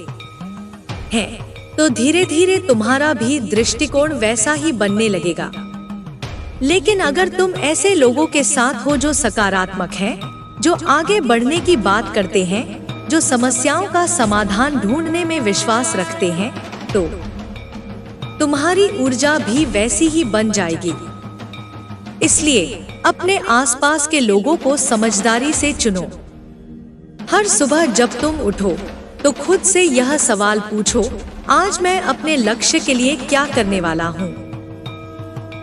हैं, तो धीरे धीरे तुम्हारा भी दृष्टिकोण वैसा ही बनने लगेगा। लेकिन अगर तुम ऐसे लोगों के साथ हो जो सकारात्मक हैं, जो आगे बढ़ने की बात करते हैं, जो समस्याओं का समाधान ढूंढने में विश्वास रखते हैं, तो तुम्हारी ऊर्जा भी वैसी ही बन जाएगी। इसलिए अपने आसपास के लोगों को समझदारी से चुनो। हर सुबह जब तुम उठो तो खुद से यह सवाल पूछो, आज मैं अपने लक्ष्य के लिए क्या करने वाला हूँ?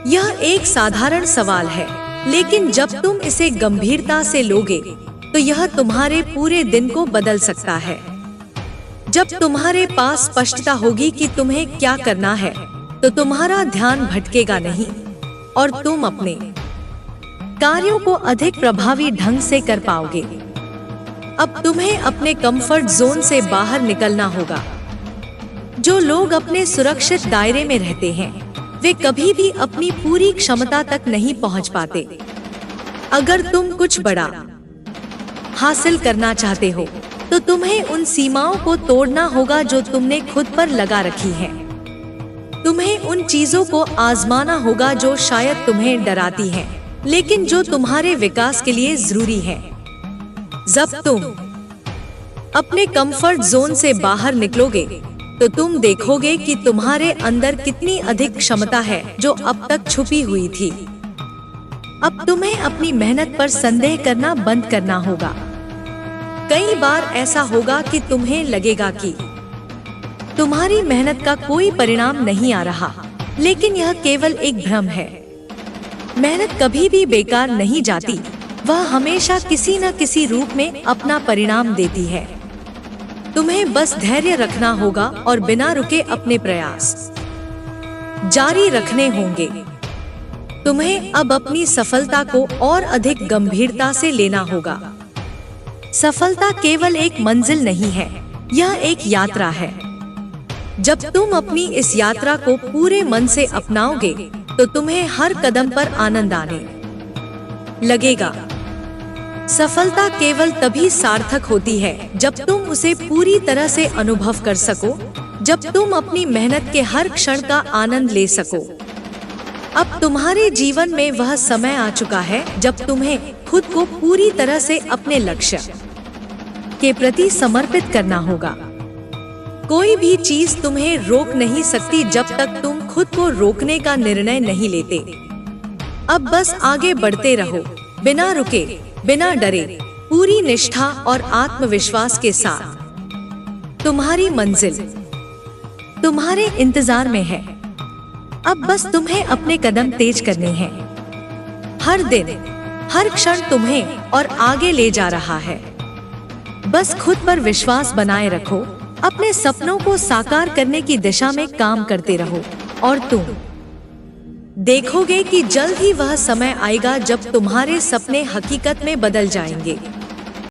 यह एक साधारण सवाल है, लेकिन जब तुम इसे गंभीरता से लोगे तो यह तुम्हारे पूरे दिन को बदल सकता है। जब तुम्हारे पास स्पष्टता होगी कि तुम्हें क्या करना है, तो तुम्हारा ध्यान भटकेगा नहीं और तुम अपने कार्यों को अधिक प्रभावी ढंग से कर पाओगे। अब तुम्हें अपने कंफर्ट जोन से बाहर निकलना होगा। जो लोग अपने सुरक्षित दायरे में रहते हैं, वे कभी भी अपनी पूरी क्षमता तक नहीं पहुंच पाते। अगर तुम कुछ बड़ा हासिल करना चाहते हो, तो तुम्हें उन सीमाओं को तोड़ना होगा जो तुमने खुद पर लगा रखी हैं। तुम्हें उन चीजों को आजमाना होगा जो शायद तुम्हें डराती हैं, लेकिन जो तुम्हारे विकास के लिए जरूरी है। जब तुम अपने कंफर्ट जोन से बाहर निकलोगे, तो तुम देखोगे कि तुम्हारे अंदर कितनी अधिक क्षमता है जो अब तक छुपी हुई थी। अब तुम्हें अपनी मेहनत पर संदेह करना बंद करना होगा। कई बार ऐसा होगा कि तुम्हें लगेगा कि तुम्हारी मेहनत का कोई परिणाम नहीं आ रहा, लेकिन यह केवल एक भ्रम है। मेहनत कभी भी बेकार नहीं जाती, वह हमेशा किसी न किसी रूप में अपना परिणाम देती है। तुम्हें बस धैर्य रखना होगा और बिना रुके अपने प्रयास जारी रखने होंगे। तुम्हें अब अपनी सफलता को और अधिक गंभीरता से लेना होगा। सफलता केवल एक मंजिल नहीं है, यह एक यात्रा है। जब तुम अपनी इस यात्रा को पूरे मन से अपनाओगे, तो तुम्हें हर कदम पर आनंद आने लगेगा। सफलता केवल तभी सार्थक होती है जब तुम उसे पूरी तरह से अनुभव कर सको, जब तुम अपनी मेहनत के हर क्षण का आनंद ले सको। अब तुम्हारे जीवन में वह समय आ चुका है जब तुम्हें खुद को पूरी तरह से अपने लक्ष्य के प्रति समर्पित करना होगा। कोई भी चीज तुम्हें रोक नहीं सकती जब तक तुम खुद को रोकने का निर्णय नहीं लेते। अब बस आगे बढ़ते रहो, बिना रुके, बिना डरे, पूरी निष्ठा और आत्मविश्वास के साथ। तुम्हारी मंजिल तुम्हारे इंतजार में है। अब बस तुम्हें अपने कदम तेज करने हैं। हर दिन, हर क्षण तुम्हें और आगे ले जा रहा है। बस खुद पर विश्वास बनाए रखो, अपने सपनों को साकार करने की दिशा में काम करते रहो, और तुम देखोगे कि जल्द ही वह समय आएगा जब तुम्हारे सपने हकीकत में बदल जाएंगे।